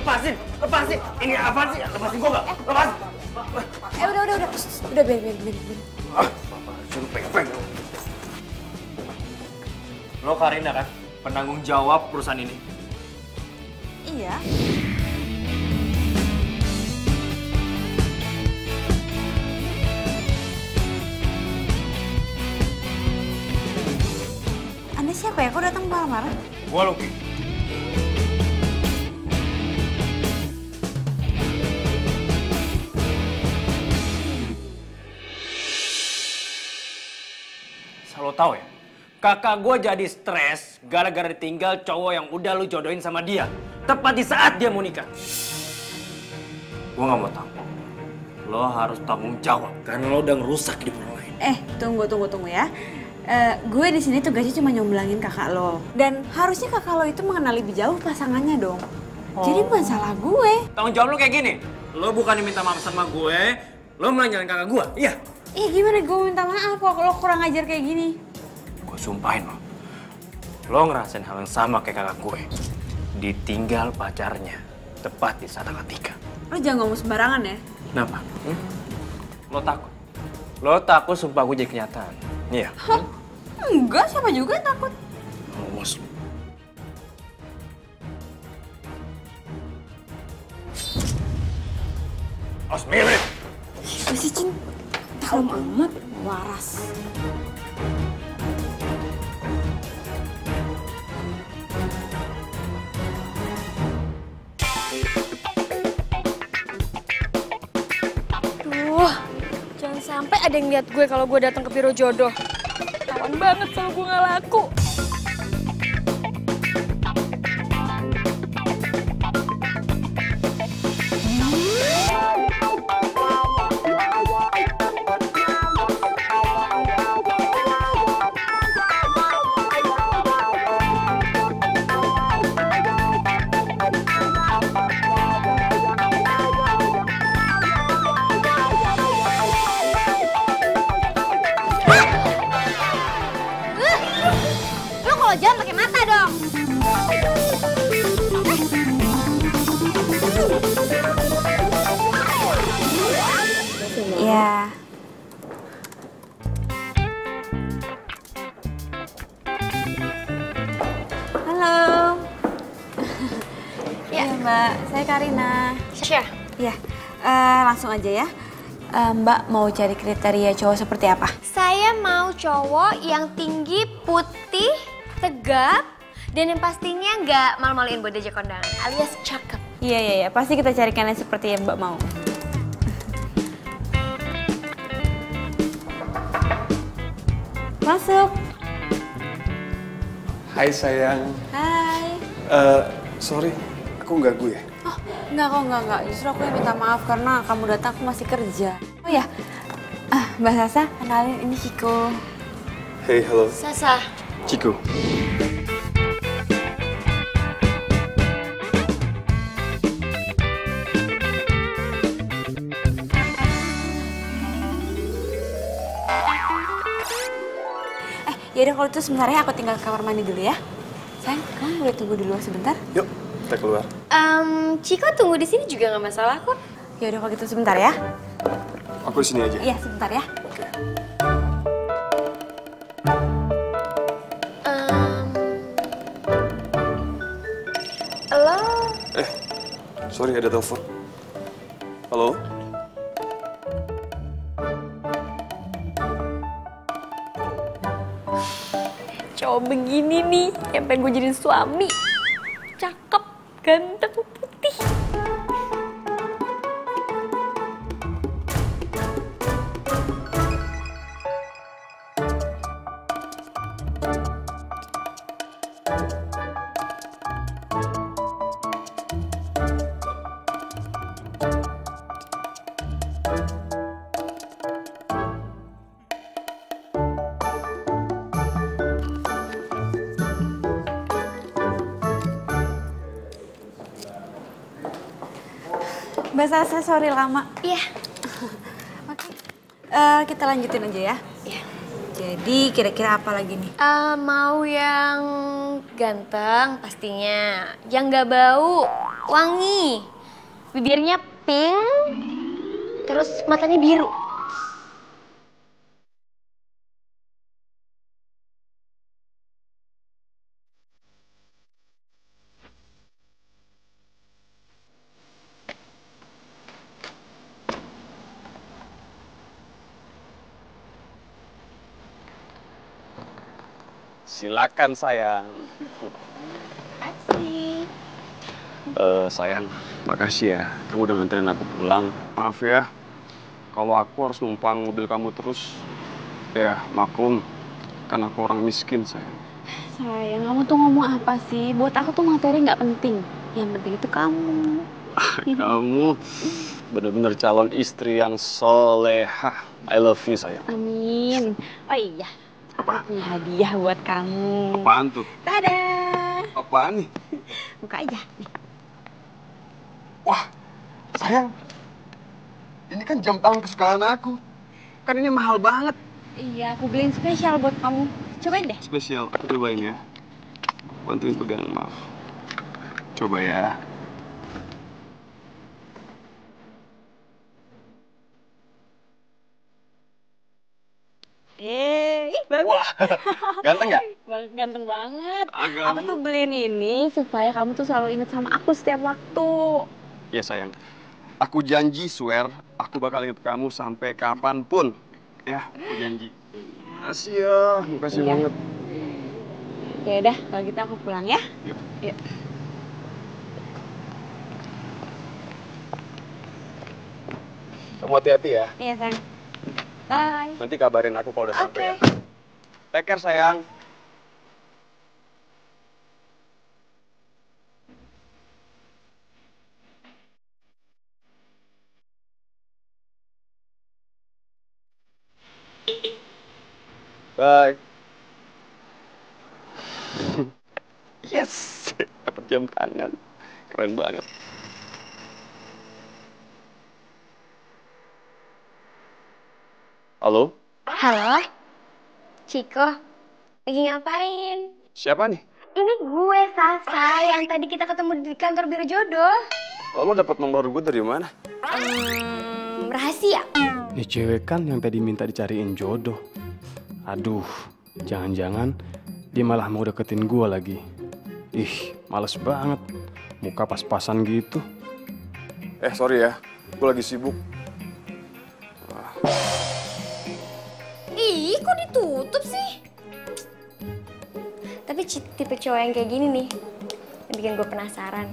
lepasin. Ini apaan sih? Lepasin gua nggak? Lepas. Udah, biarin. Suruh pegang. Lo Karina kan, penanggung jawab perusahaan ini. Iya. Anda siapa ya? Kok datang marah-marah? Gua Lucky. Lo tahu ya, kakak gue jadi stres gara-gara ditinggal cowok yang udah lu jodohin sama dia. Tepat di saat dia mau nikah. Gue nggak mau tahu. Lo harus tanggung jawab karena lo udah ngerusak hidup orang lain. Tunggu ya. Gue di sini tugasnya cuma nyomblangin kakak lo. Dan harusnya kakak lo itu mengenal lebih jauh pasangannya dong. Jadi bukan salah gue. Tanggung jawab lo kayak gini. Lo bukan minta maaf sama gue, lo malah nyalain kakak gue. Iya. Gimana gue minta maaf kalau lo kurang ajar kayak gini? Gue sumpahin lo. Lo ngerasain hal yang sama kayak kakak gue. Ditinggal pacarnya tepat di saat tanggal 3. Lo jangan ngomong sembarangan ya. Kenapa? Lo takut? Lo takut sumpah gue jadi kenyataan? Iya. Enggak, siapa juga yang takut. Awas. Awas mirip. Masih Cin. Tahu amat waras. Jangan sampai ada yang lihat gue kalau gue datang ke biro jodoh. Tawan banget kalau gue nggak laku. Jangan pakai mata dong. Ya. Halo. Ya, Mbak. Saya Karina. Syah. Ya, langsung aja ya. Mbak mau cari kriteria cowok seperti apa? Saya mau cowok yang tinggi, putih, tegap, dan yang pastinya nggak malu-maluin buat diajak kondangan, alias cakep. Iya. Pasti kita carikan yang seperti yang Mbak mau. Masuk. Hai sayang. Hai. Sorry, aku ganggu ya? Oh, enggak. Justru aku yang minta maaf karena kamu datang aku masih kerja. Oh ya, Mbak Sasa, kenalin ini Ciko. Hey, halo. Sasa. Ciko. Yaudah kalau itu sebentar ya aku tinggal ke kamar mandi dulu ya. Sayang, kamu boleh tunggu di luar sebentar? Yuk, kita keluar. Ciko tunggu di sini juga nggak masalah kok. Yaudah kalau gitu sebentar ya. Aku di sini aja. Iya, sebentar ya. Oke. Halo. Sorry ada telepon. Halo? Cowok begini nih, yang pengen gue jadiin suami. Cakep, ganteng, putih. Mbak Sasa, sorry lama. Iya. Oke. Kita lanjutin aja ya. Iya. Jadi kira-kira apa lagi nih? Mau yang ganteng pastinya, yang nggak bau, Wangi. Bibirnya pink, terus matanya biru. Silakan sayang. Asik. Sayang, makasih ya. Kamu udah nganterin aku pulang. Maaf ya, kalau aku harus numpang mobil kamu terus. Ya, maklum. Kan aku orang miskin, sayang. Sayang, kamu tuh ngomong apa sih? Buat aku tuh materi nggak penting. Yang penting itu kamu. Kamu bener-bener calon istri yang solehah. I love you, sayang. Amin. Oh iya, Apa? punya hadiah buat kamu. Apaan tuh? Tada! Apaan nih? Buka aja. Nih. Wah, sayang. Ini kan jam tangan kesukaan aku. Kan ini mahal banget. Iya, aku beliin spesial buat kamu. Cobain deh. Spesial, aku cobain ya. Bantuin pegang, maaf. Coba ya. Bagus. Wah, ganteng nggak? Ganteng banget. Agak. Aku tuh beliin ini supaya kamu tuh selalu ingat sama aku setiap waktu. Ya sayang, aku janji, swear, aku bakal ingat kamu sampai kapanpun. Ya, aku janji. Makasih ya, makasih Iya. banget. Ya udah, kalau gitu aku pulang ya. Yuk. Yuk. Kamu hati-hati ya. Iya, sayang. Bye. Nanti kabarin aku kalau udah sampai ya. Take care, sayang. Bye. Yes, dapat jam tangan. Keren banget. Halo? Halo, Ciko. Lagi ngapain? Siapa nih? Ini gue, Sasa, yang tadi kita ketemu di kantor Biro Jodoh. Lo dapat nomor gue dari mana? Rahasia. Nih cewek kan yang tadi minta dicariin jodoh. Aduh, jangan-jangan dia malah mau deketin gue lagi. Ih, males banget. Muka pas-pasan gitu. Sorry ya, gue lagi sibuk. Ih, kok ditutup sih? Tapi tipe cowok yang kayak gini nih, yang bikin gue penasaran.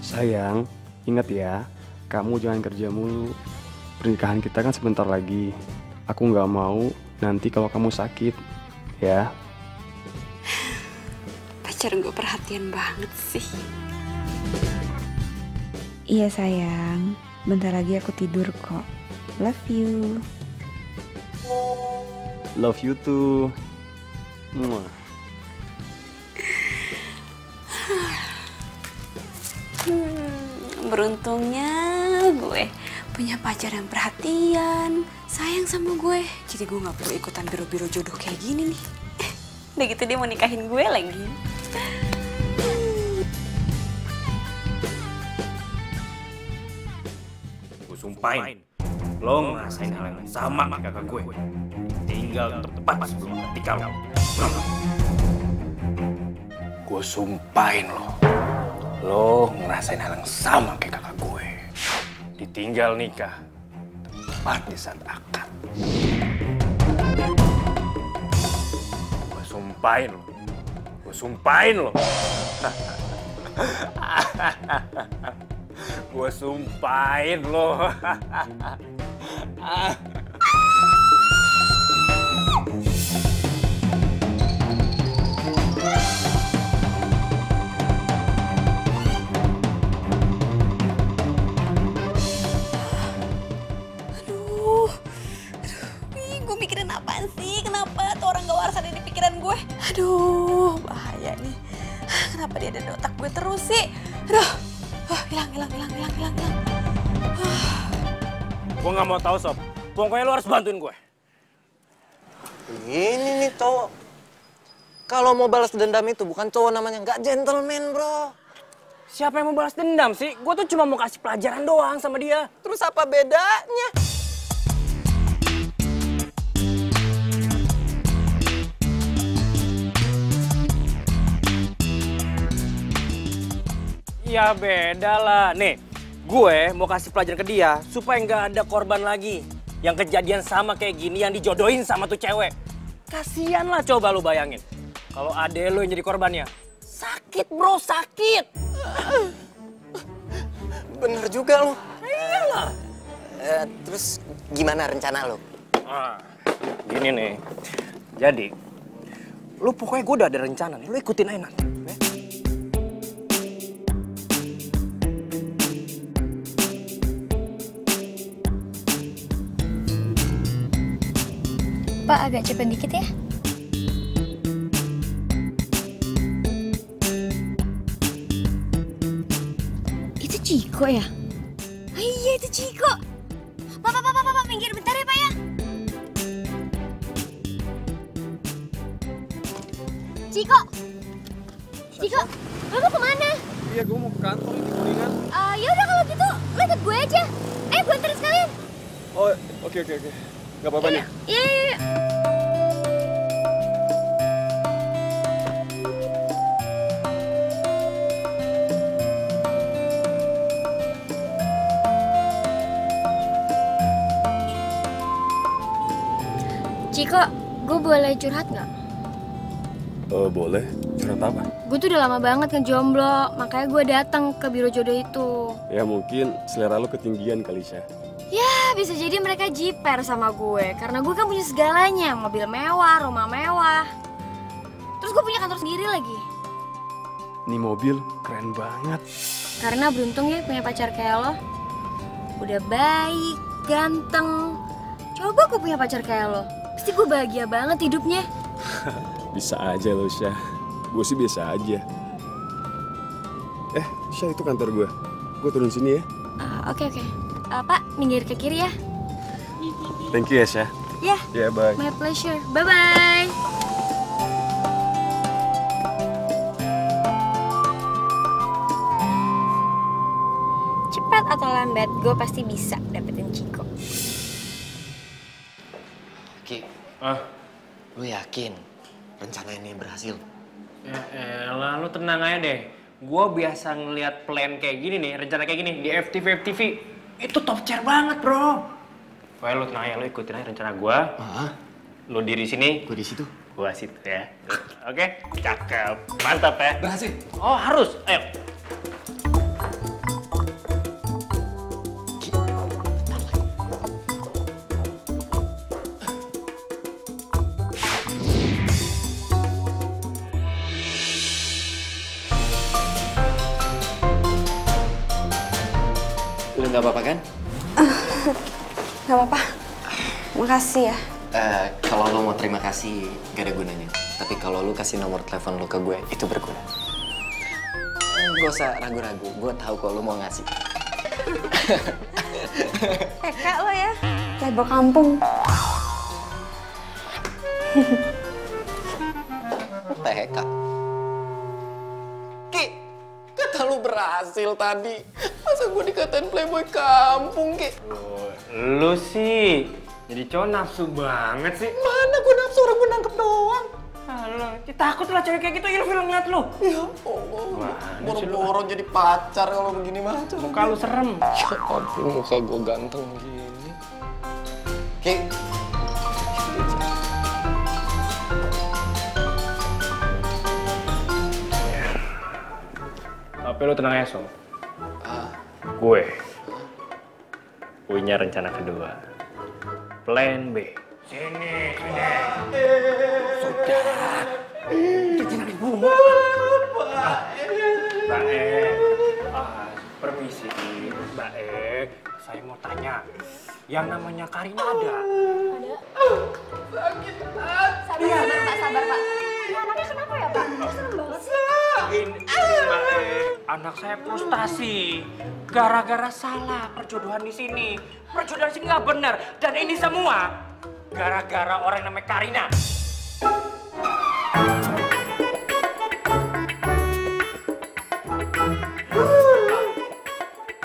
Sayang, ingat ya, kamu jangan kerja mulu. Pernikahan kita kan sebentar lagi. Aku nggak mau nanti kalau kamu sakit, ya. Pacar gue perhatian banget sih. Iya sayang, bentar lagi aku tidur kok. Love you. Love you too. Mwah. Beruntungnya gue punya pacar yang perhatian, sayang sama gue. Jadi gue gak perlu ikutan biro-biro jodoh kayak gini nih. Udah gitu dia mau nikahin gue lagi. Gue sumpahin, lo ngerasain hal yang sama kayak kakak gue. Tinggal tepat sebelum ketika lo. Gue sumpahin lo ngerasain hal yang sama kayak kakak gue. Ditinggal nikah, tepat di saat akad. Gue sumpahin lo. Gue sumpahin lo. Gue mikirin apaan sih? Kenapa tuh orang gak waras ada di pikiran gue? Aduh, bahaya nih. Kenapa dia ada di otak gue terus sih? Aduh, Hilang. Gue nggak mau tahu sob. Pokoknya lu harus bantuin gue. Ini nih cowok. Kalau mau balas dendam itu bukan cowok namanya, nggak gentleman bro. Siapa yang mau balas dendam sih? Gue tuh cuma mau kasih pelajaran doang sama dia. Terus apa bedanya? Ya beda lah. Nih, gue mau kasih pelajaran ke dia supaya nggak ada korban lagi. Yang kejadian sama kayak gini yang dijodohin sama tuh cewek. Kasian lah coba lu bayangin. Kalau ade lu yang jadi korbannya. Sakit bro, sakit. Bener juga lo. Iyalah. Terus gimana rencana lo? Gini nih. Jadi, lu pokoknya gue udah ada rencana nih. Lu ikutin aja nanti. Pak, agak cepet dikit ya. Itu Ciko ya? Ah, iya, itu Ciko. Pak, minggir bentar ya, Pak ya. Ciko, lo mau kemana? Iya, gue mau ke kantor ini Kuningan. Ya udah kalau gitu, lo ikut gue aja. Gue anterin sekalian. Oh, oke. Gak apa-apa nih. Iya. Ciko, gue boleh curhat nggak? Boleh. Curhat apa? Gue tuh udah lama banget ngejomblo, makanya gue datang ke biro jodoh itu. Ya mungkin selera lo ketinggian kali, Syah. Ya, bisa jadi mereka jiper sama gue, karena gue kan punya segalanya, mobil mewah, rumah mewah. Terus gue punya kantor sendiri lagi. Nih mobil keren banget. Karena beruntung ya punya pacar kayak lo. Udah baik, ganteng. Coba gue punya pacar kayak lo. Pasti gue bahagia banget hidupnya. Bisa aja lo, Syah. Gue sih biasa aja. Syah, itu kantor gue. Gue turun sini ya. Oke. Pak, minggir ke kiri ya. Thank you ya, Syah. Ya, Ya, bye. my pleasure. Bye-bye. Cepat atau lambat, gue pasti bisa dapetin Ciko. Ki, lu yakin rencana ini berhasil? Ya elah, lu tenang aja deh. Gue biasa ngeliat plan kayak gini nih, rencana kayak gini di FTV. Itu top chair banget, bro. Pokoknya lu tenang aja, lu ikutin aja rencana gue. Lu diri sini. Gue di situ. Gua situ ya. Oke, cakep. Mantap ya. Berhasil. Oh, harus. Ayo. Lu nggak apa-apa kan? Gak apa-apa. Makasih ya. Kalau lu mau terima kasih, gak ada gunanya. Tapi kalau lu kasih nomor telepon lu ke gue, itu berguna. Gak usah ragu-ragu, gue tahu kok lu mau ngasih. Kak lo ya. Label kampung. TK. Ki, kata lu berhasil tadi. Masa gue dikatain playboy kampung, Ki? Lu sih jadi cowok nafsu banget sih. Mana gue nafsu, orang gue nangkep doang. Alah, takut lah cewek kayak gitu, ilfil ngeliat lu. Ya Allah, boro-boro jadi pacar kalau begini mah. Muka lu serem. Ya ampun, muka gue ganteng begini. Ki. Tapi lu tenang ya, Som. Gue punya rencana kedua. Plan B. Sini. Sudah. Kita jangan bunga. Mbak permisi. Mbak saya mau tanya. Yang namanya Karina ada? Ada. Sakit. Sabar, Pak. Ya, anaknya kenapa ya, Pak? Kok serem banget sih? Ini Mbak anak saya frustasi gara-gara salah perjodohan di sini. Perjodohan di sini nggak benar dan ini semua gara-gara orang yang namanya Karina.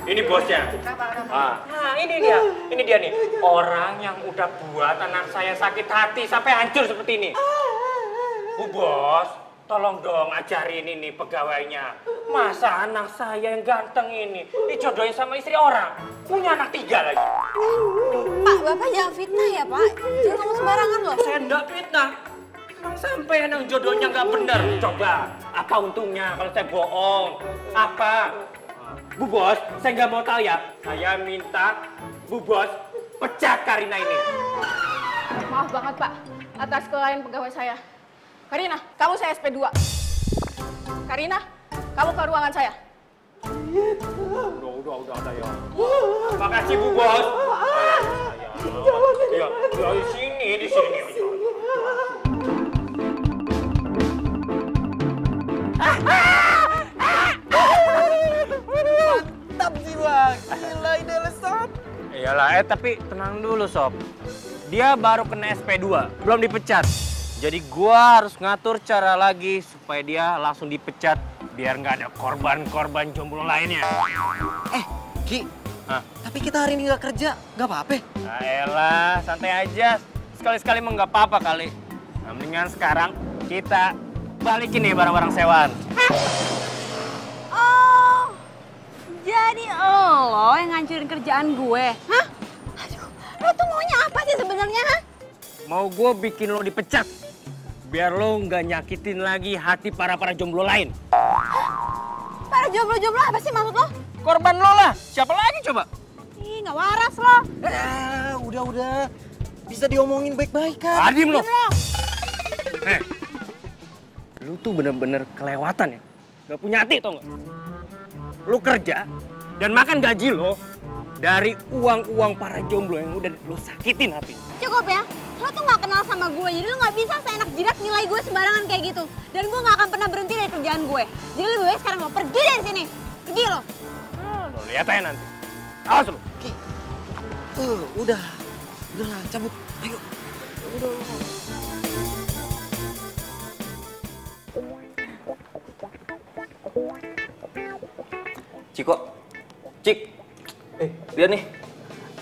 Ini bosnya. Nah, ini dia nih. Orang yang udah buat anak saya sakit hati sampai hancur seperti ini. Bu Bos, tolong dong ajarin ini pegawainya. Masa anak saya yang ganteng ini dijodohin sama istri orang? Punya anak 3 lagi. Pak, Bapak jangan fitnah ya, Pak. Jangan ngomong sembarangan loh. Saya enggak fitnah. Sampai yang jodohnya nggak benar. Coba, apa untungnya kalau saya bohong? Apa? Bu Bos, saya nggak mau tahu ya. Saya minta Bu Bos pecat Karina ini. Maaf banget Pak, atas kelalaian pegawai saya. Karina, kamu saya SP2. Karina, kamu ke ruangan saya. Udah ya. Makasih Bu Bos. Ya, di sini. Mantap sih bang, gila ide lu Sob. Iyalah, tapi tenang dulu Sob. Dia baru kena SP2, belum dipecat. Jadi gua harus ngatur cara lagi supaya dia langsung dipecat biar nggak ada korban-korban jomblo lainnya. Ki, Hah? tapi kita hari ini nggak kerja, nggak apa-apa. Nah, elah, santai aja. Sekali-sekali mah nggak apa-apa kali. Nah, mendingan sekarang kita balikin nih barang-barang sewaan. Oh, jadi lo yang ngancurin kerjaan gue? Hah? Aduh, lo tuh maunya apa sih sebenarnya, ha? Mau gue bikin lo dipecat. Biar lo nggak nyakitin lagi hati para jomblo lain. Para jomblo-jomblo apa sih maksud lo? Korban lo lah, siapa lagi coba? Ih, nggak waras lo. Udah. Bisa diomongin baik-baik kan? Adim lo. Lu tuh bener-bener kelewatan ya. Gak punya hati tau gak? Lu kerja dan makan gaji lo dari uang-uang para jomblo yang udah lu sakitin hati. Cukup ya, lo tuh nggak kenal sama gue, jadi lo nggak bisa seenak jidat nilai gue sembarangan kayak gitu. Dan gue nggak akan pernah berhenti dari kerjaan gue. Jadi lebih baik sekarang lo pergi dari sini. Pergi lo. Lo lihat aja nanti. Awas lu. Udahlah, cabut. Ayo. Cik, lihat nih,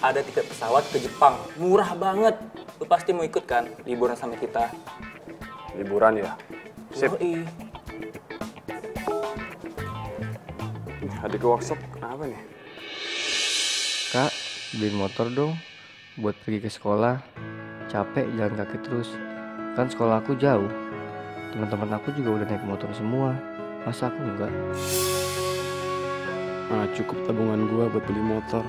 ada tiket pesawat ke Jepang, murah banget. Lu pasti mau ikut kan, liburan sama kita. Liburan ya? Sip. Yoi. Adik ke workshop, kenapa nih? Kak, beliin motor dong buat pergi ke sekolah. Capek jalan kaki terus. Kan sekolah aku jauh. Teman-teman aku juga udah naik motor semua. Masa aku enggak? Cukup tabungan gua buat beli motor.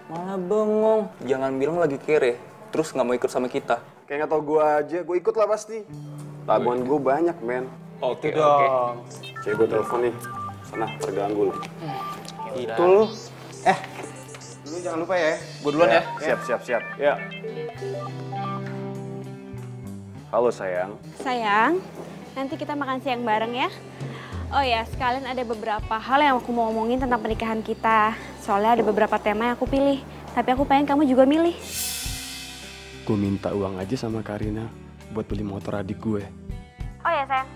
Malah bengong. Jangan bilang lagi kere, terus nggak mau ikut sama kita. Kayak nggak tau gua aja, gua ikut lah pasti. Tabungan gua banyak, men. Oke dong. Cek gua telepon nih. Sana, terganggu lu. Gila. Tuh lu. Lu jangan lupa ya. Gua duluan ya. Siap. Ya. Halo sayang. Sayang, nanti kita makan siang bareng ya. Oh ya, sekalian ada beberapa hal yang aku mau ngomongin tentang pernikahan kita. Soalnya ada beberapa tema yang aku pilih. Tapi aku pengen kamu juga milih. Gue minta uang aja sama Karina buat beli motor adik gue. Oh ya sayang.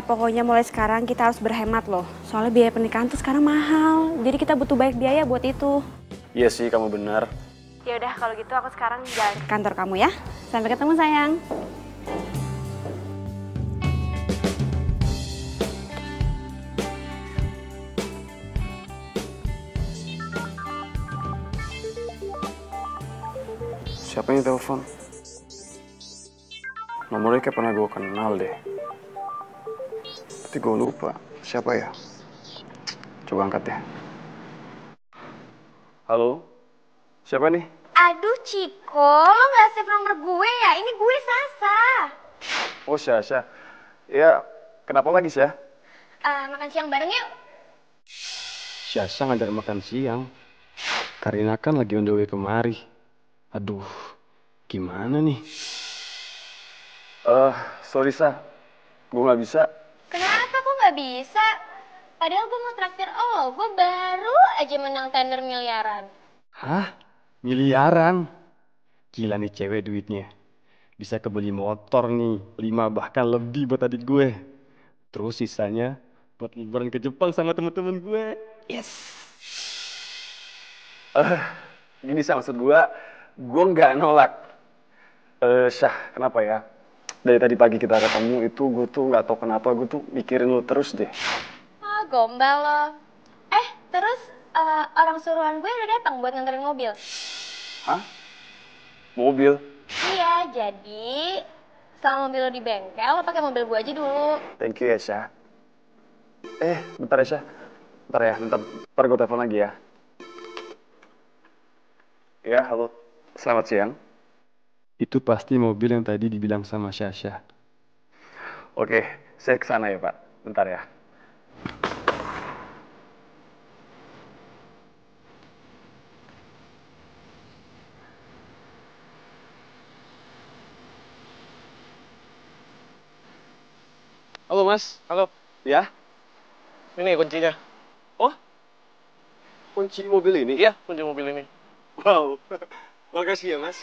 Pokoknya mulai sekarang kita harus berhemat loh. Soalnya biaya pernikahan tuh sekarang mahal. Jadi kita butuh banyak biaya buat itu. Iya sih, kamu benar. Ya udah kalau gitu aku sekarang jalan ke kantor kamu ya. Sampai ketemu sayang. Siapa yang telepon? Nomornya kayak pernah gue kenal deh. Tapi gue lupa. Siapa ya? Coba angkat ya. Halo? Siapa nih? Aduh Ciko, lo nggak save nomor gue ya? Ini gue Sasa. Oh, Syasha. Ya, kenapa lagi, Syah? Makan siang bareng yuk. Syasha ngajak makan siang. Karina kan lagi on the way kemari. Aduh, gimana nih? Sorry, Sah. Gue nggak bisa. nggak bisa? Padahal gue mau traktir lo, gue baru aja menang tender miliaran. Hah? Miliaran? Gila nih cewek duitnya. Bisa kebeli motor nih, 5 bahkan lebih buat adik gue. Terus sisanya buat liburan ke Jepang sama temen-temen gue. Yes. Gini sih maksud gue nggak nolak. Syah, kenapa ya? Dari tadi pagi kita ketemu itu gue tuh nggak tahu kenapa gue tuh mikirin lo terus deh. Ah, gombal lo. Terus orang suruhan gue udah datang buat nganterin mobil. Hah? Mobil? Iya, jadi selama mobil lo di bengkel, lo pakai mobil gue aja dulu. Thank you ya Syah. Bentar ya Syah. Bentar gue telepon lagi ya. Ya, halo. Selamat siang. Itu pasti mobil yang tadi dibilang sama Syah. Oke, saya kesana ya Pak. Bentar ya. Halo Mas. Halo, Ya? ini kuncinya. Oh? Kunci mobil ini? Iya, kunci mobil ini. Wow. Makasih ya Mas.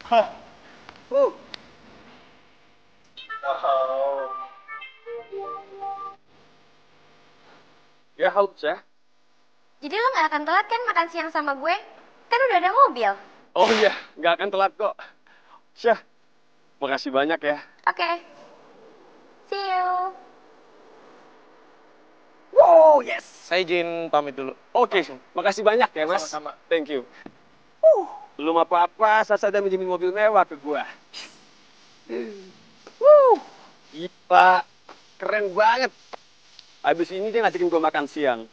Hah. Wow. Ya, halo Syah. Jadi lo gak akan telat kan makan siang sama gue? Kan udah ada mobil. Oh iya, nggak akan telat kok. Syah, makasih banyak ya. Oke. See you. Wow, yes. Saya izin pamit dulu. Oke, makasih banyak ya Mas. Sama-sama. Thank you. Belum apa-apa, Sasa udah minjemin mobil mewah ke gua. Gila, keren banget. Abis ini dia ngajakin gua makan siang.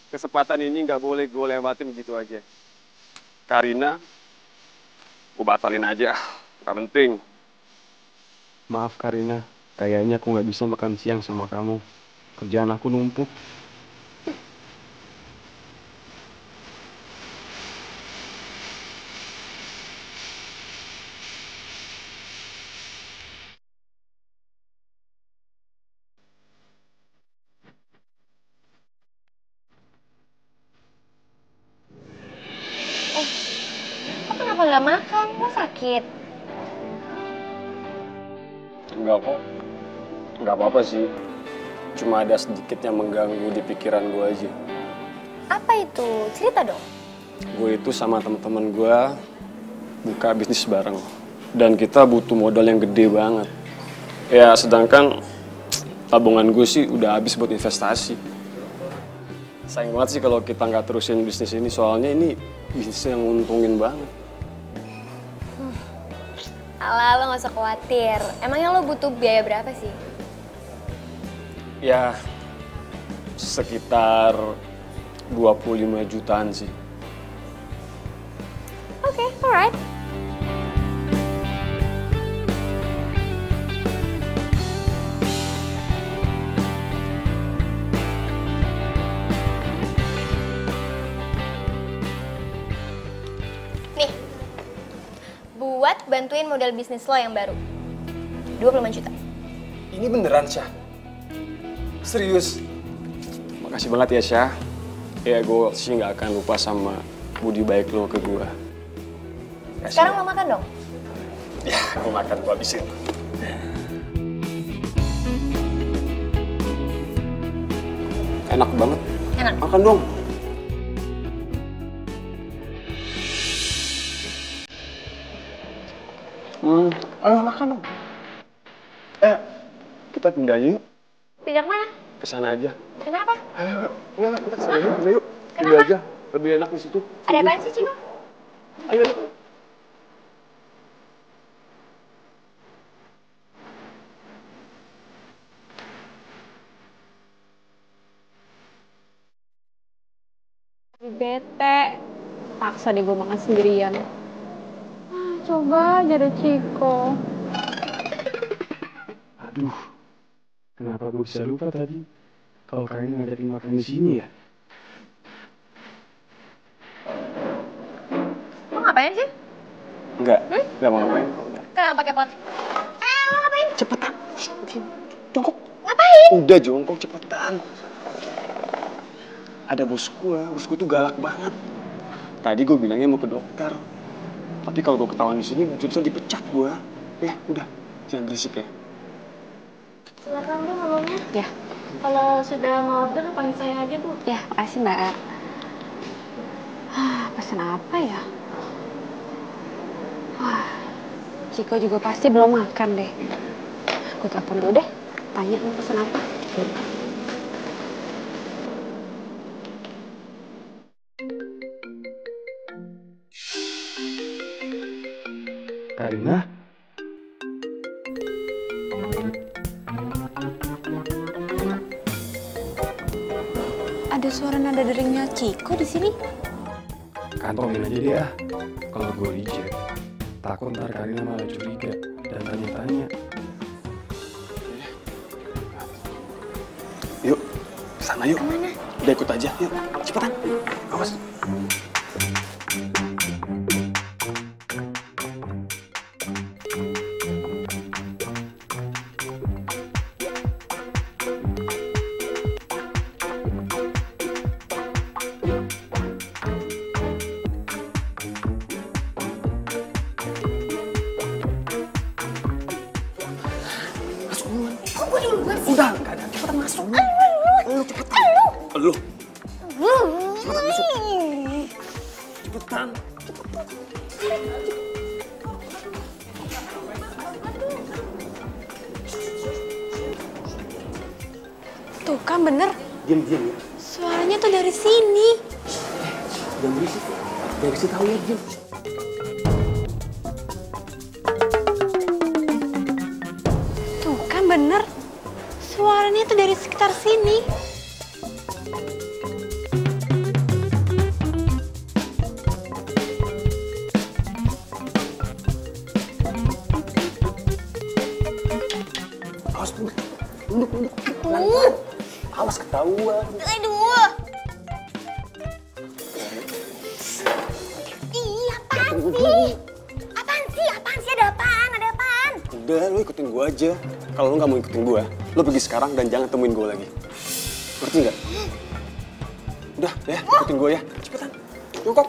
Kesempatan ini nggak boleh gue lewatin gitu aja. Karina, gue batalin aja. Gak penting. Maaf Karina, kayaknya aku nggak bisa makan siang sama kamu. Kerjaan aku numpuk. Kok kenapa gak makan? Lo sakit? Enggak kok. Enggak apa-apa sih. Cuma ada sedikit yang mengganggu di pikiran gue aja. Apa itu? Cerita dong. Gue itu sama teman-teman gue buka bisnis bareng. Dan kita butuh modal yang gede banget. Ya sedangkan tabungan gue sih udah habis buat investasi. Sayang banget sih kalau kita nggak terusin bisnis ini. Soalnya ini bisnis yang nguntungin banget. Alah, lo gak usah khawatir. Emangnya lo butuh biaya berapa sih? Ya sekitar 25 jutaan sih. Oke, alright. Nih, buat bantuin model bisnis lo yang baru. 25 juta. Ini beneran, Syah? Serius? Makasih banget ya, Syah. Ya, gue sih nggak akan lupa sama budi baik lo ke gue. Sekarang lo makan dong. Ya, gue makan, gue habisin. Enak banget. Enak. Makan dong. Ayo makan dong. Kita pindah yuk. Pindah mana? Ke sana aja. Kenapa? Ayo, kita kesana yuk. Pindah aja. Lebih enak di situ. Ada apaan sih, Ciko? Ayo. Bete, paksa deh gue makan sendirian. Coba aja deh Ciko. Aduh, kenapa gue bisa lupa tadi? Kalau kalian ngajakin makan di sini ya? Lo ngapain sih? Enggak mau ngapain. Kenapa pakai pot? Lo ngapain? Cepetan. Jongkok. Ngapain? Udah jongkok cepetan. Ada bos gua tuh galak banget. Tadi gue bilangnya mau ke dokter. Tapi kalau gue ketahuan di sini, justru dipecat gua. Ya, udah. Jangan berisik ya. Silakan Bu menunya. Ya. Kalau sudah ngorder panggil saya aja Bu. Ya, makasih Mbak. Pesan apa ya? Wah, Ciko juga pasti belum makan deh. Gue telepon dulu deh, tanya mau pesan apa. Karina? Ada suara nada deringnya Ciko di sini. Kantongin aja deh ah. Kalau gue reject, takut ntar Karina malah curiga dan tanya-tanya. Yuk, sana yuk. Kemana? Udah ikut aja, yuk. Cepetan. Awas. Udah, enggak ada. Cepetan masuk. Lu cepetan. Lu. Cepetan masuk. Cepetan. Tuh kan bener, Diam ya. suaranya tuh dari sini. Jangan berisik. Jangan berisik tahu ya, diam. Tuh kan bener, suaranya tuh dari sekitar sini. Awas, duduk. Pelan-pelan. Awas ketahuan. Aduh. Ih, apaan sih? Apaan sih? Ada apaan? Udah, lu ikutin gua aja. Kalau lu nggak mau ikutin gua, lu pergi sekarang dan jangan temuin gua lagi. Ngerti nggak? Udah, ya, ikutin gua ya. Cepetan. Yuk, kok.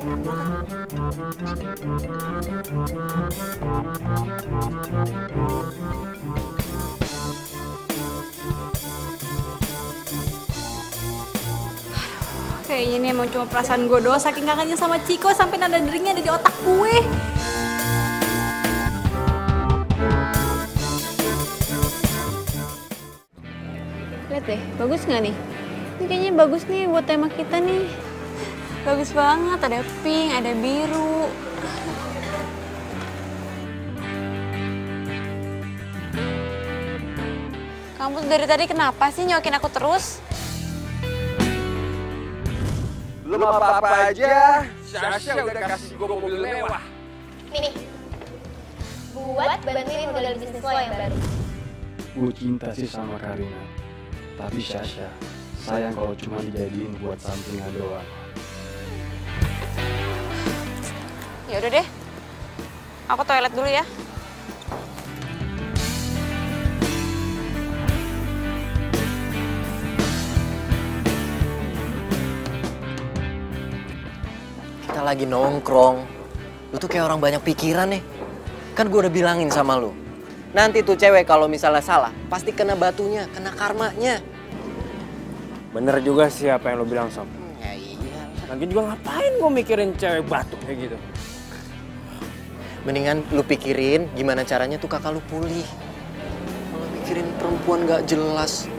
Kayaknya ini emang cuma perasaan gue doang, saking kangennya sama Ciko sampai nada deringnya ada di otak gue. Lihat deh, bagus nggak nih? Ini kayaknya bagus nih buat tema kita nih. Bagus banget, ada pink, ada biru. Kamu dari tadi kenapa sih nyokin aku terus? Belum apa-apa aja, Sasha udah kasih gue mobil mewah. Nih, buat bantuin modal bisnis lo yang baru. Gue cinta sih sama Karina. Tapi Sasha, sayang kalau cuma dijadiin buat sampingan doang. Ya udah deh, aku toilet dulu ya. Kita lagi nongkrong. Lu tuh kayak orang banyak pikiran nih. Kan gue udah bilangin sama lu. Nanti tuh cewek kalau misalnya salah, pasti kena batunya, kena karmanya. Bener juga sih apa yang lo bilang, Sob. Ya iya. Lagi juga ngapain gue mikirin cewek batuk kayak gitu? Mendingan lu pikirin gimana caranya tuh kakak lu pulih. Malah mikirin perempuan gak jelas.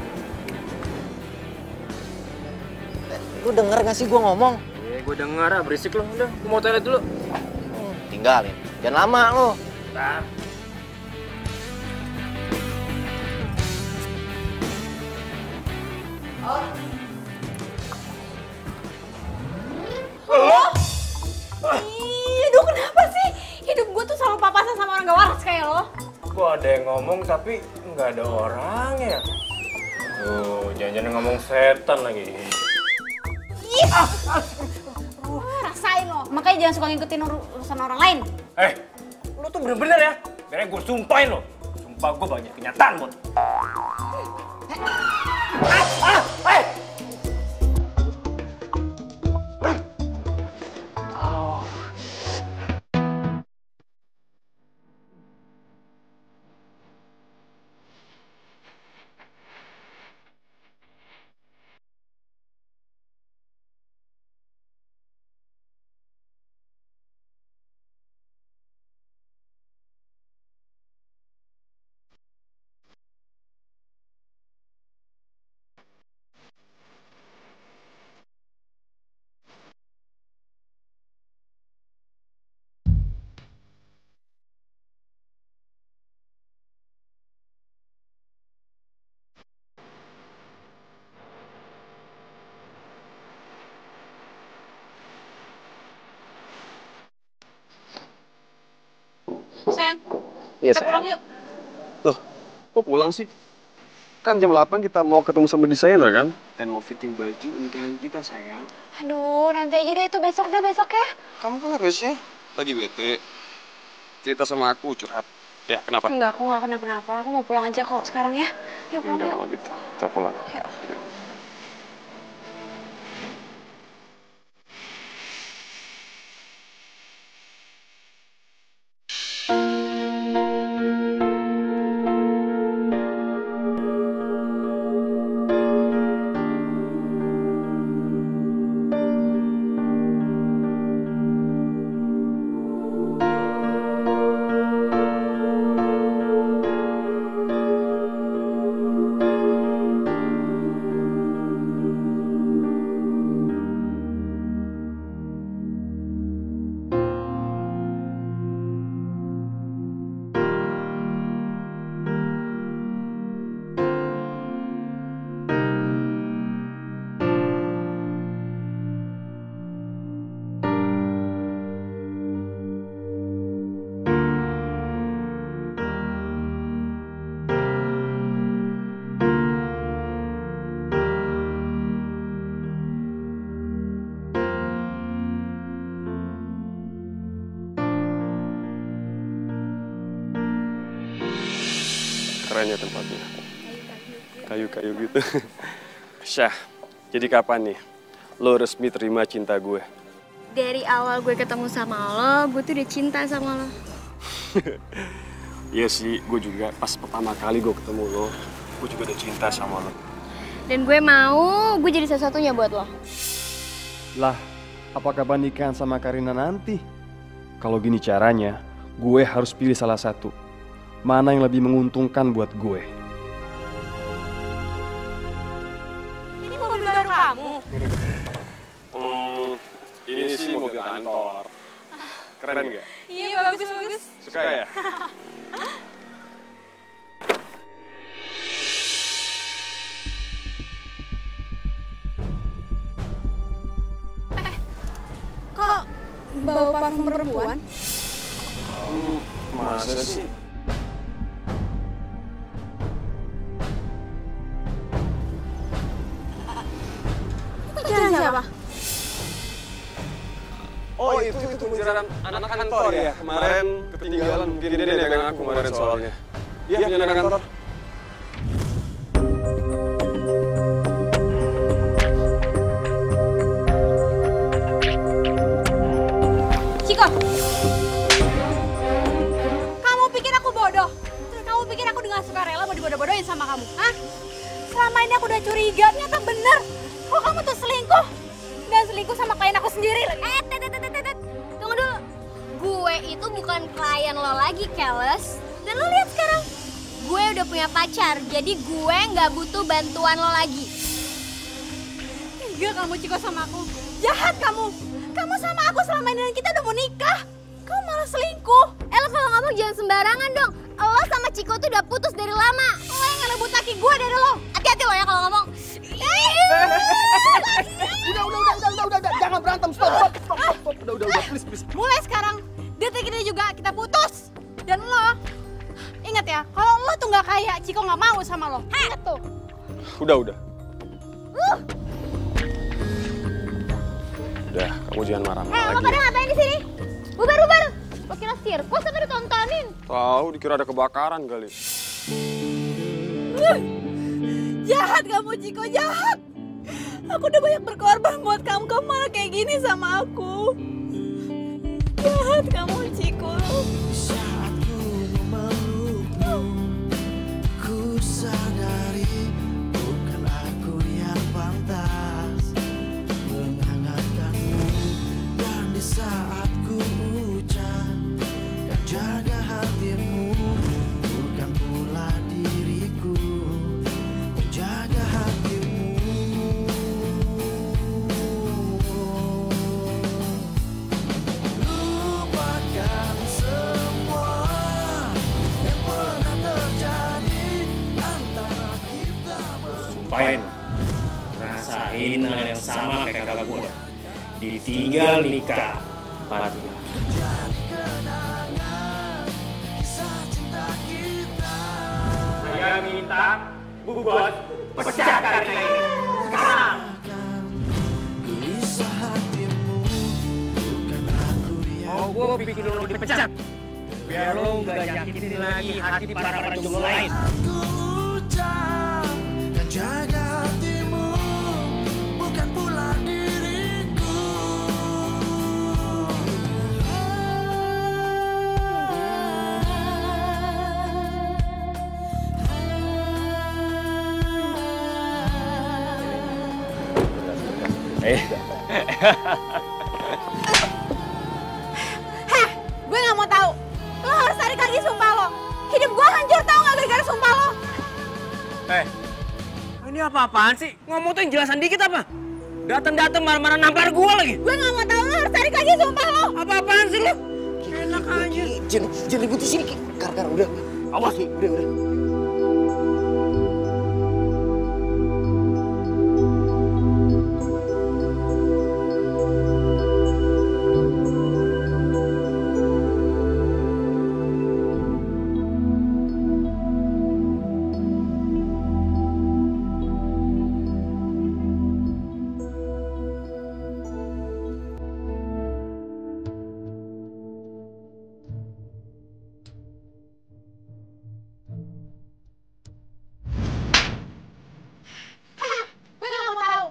Lu denger gak sih gue ngomong? Iya, gue denger ah, berisik lo. Udah, gue mau toilet dulu. Tinggalin. Jangan lama lu. Nah. Aduh, kenapa sih? Hidup gue tuh selalu papasan sama orang gak waras kayak lo. Kok ada yang ngomong tapi nggak ada orangnya. Tuh, jangan-jangan ngomong setan lagi. Rasain lo. Makanya jangan suka ngikutin urusan orang lain. Lu tuh bener-bener ya. Biar gue sumpahin lo. sumpah gue banyak kenyataan buat. Sayang, Iya, kita pulang yuk. Loh, kok pulang sih? Kan jam 8 kita mau ketemu sama desainer kan? Dan mau fitting baju nikahan kita, sayang. Aduh, nanti aja deh itu besok ya. Kamu kan harusnya lagi bete. Cerita sama aku, curhat. Ya, kenapa? Enggak, aku nggak kenapa-napa. Aku mau pulang aja kok sekarang ya. Yuk pulang Enggak, yuk. kalau gitu. Kita pulang. Yuk. Keren ya tempatnya. Kayu-kayu gitu. Syah, jadi kapan nih lo resmi terima cinta gue? Dari awal gue ketemu sama lo, gue tuh udah cinta sama lo. Iya sih, gue juga pas pertama kali gue ketemu lo, gue juga udah cinta sama lo. Dan gue mau gue jadi satu-satunya buat lo. Lah, apa kabar nikahan sama Karina nanti? Kalau gini caranya, gue harus pilih salah satu. Mana yang lebih menguntungkan buat gue? Ini mobil baru kamu. Ini sih mobil kantor. Keren nggak? Iya, bagus. Suka ya? Kok bawa parfum perempuan? Masa sih? Jalan siapa? Oh itu jalan anak kantor ya? Kemarin ketinggalan, mungkin dia negang aku kemarin soalnya. Iya, punya anak kantor. Ciko! Kamu pikir aku bodoh? Terus kamu pikir aku dengan sukarela mau dibodoh-bodohin sama kamu? Hah? Selama ini aku udah curiga, ternyata bener. Kok kamu tuh selingkuh? Dan selingkuh sama klien aku sendiri lagi. Tunggu dulu. Gue itu bukan klien lo lagi, Keles. Dan lo lihat sekarang, gue udah punya pacar, jadi gue nggak butuh bantuan lo lagi. Enggak kamu Ciko sama aku. Jahat kamu. Kamu sama aku selama ini dan kita udah mau nikah. Kamu malah selingkuh. Lo kalau ngomong jangan sembarangan dong. Lo sama Ciko tuh udah putus dari lama. Lo yang ngerebut laki gue dari lo. Hati-hati lo ya kalau ngomong. Udah, jangan berantem, stop. Udah, please. Mulai sekarang, detik ini juga kita putus. Dan lo, ingat ya, kalau lo tuh nggak kaya, Ciko nggak mau sama lo. Ingat tuh. Udah. Udah, kamu jangan marah-marah Lo lagi. pada ngapain di sini? Bubar. Lo kira sirkus apa ditontonin? Tahu, dikira ada kebakaran kali. Jahat kamu, Ciko, jahat. Aku udah banyak berkorban buat kamu, kamu malah kayak gini sama aku. Jahat kamu, Ciko. Saat ku memelukmu, ku sadari bukan aku yang pantas menghangatkanmu. Dan di saat ku ucap dan jaga hatimu, bukan pula diriku menjaga hatimu. Lupakan semua yang pernah terjadi antara kita berdua. Sumpahin, rasain hal yang sama kayak kakak gue. Ditinggal nikah, 4 bulan. Saya minta Bu Bos pecahkan ini sekarang. Mau gue bikin lo dipecat, biar lo nggak nyakitin lagi hati para jomblo lain. Dan jaga hatimu, bukan pula diriku. Heh, gue gak mau tahu. Lo harus tarik lagi sumpah lo. Hidup gue hancur tau gak gara-gara sumpah lo. Ini apa-apaan sih? Ngomong tuh yang jelasan dikit apa? Datang-datang marah-marah nampar gue lagi. Gue gak mau tahu, lo harus tarik lagi sumpah lo. Apa-apaan sih lo? Enak aja. Jangan ribut di sini, Ki. Kar, udah. Awas. Ki, udah. Gue gak mau tahu.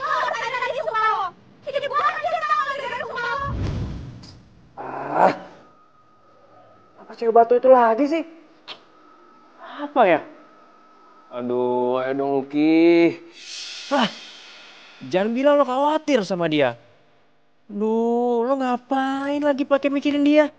Lo harus tarik lagi sumpah lo. Hidup gue hancur tau gak gara-gara sumpah lo. Apa cewek batu itu lagi sih? Apa ya? Aduh, ayo dong Lucky. Jangan bilang lo khawatir sama dia. Duh, lo ngapain lagi pakai mikirin dia?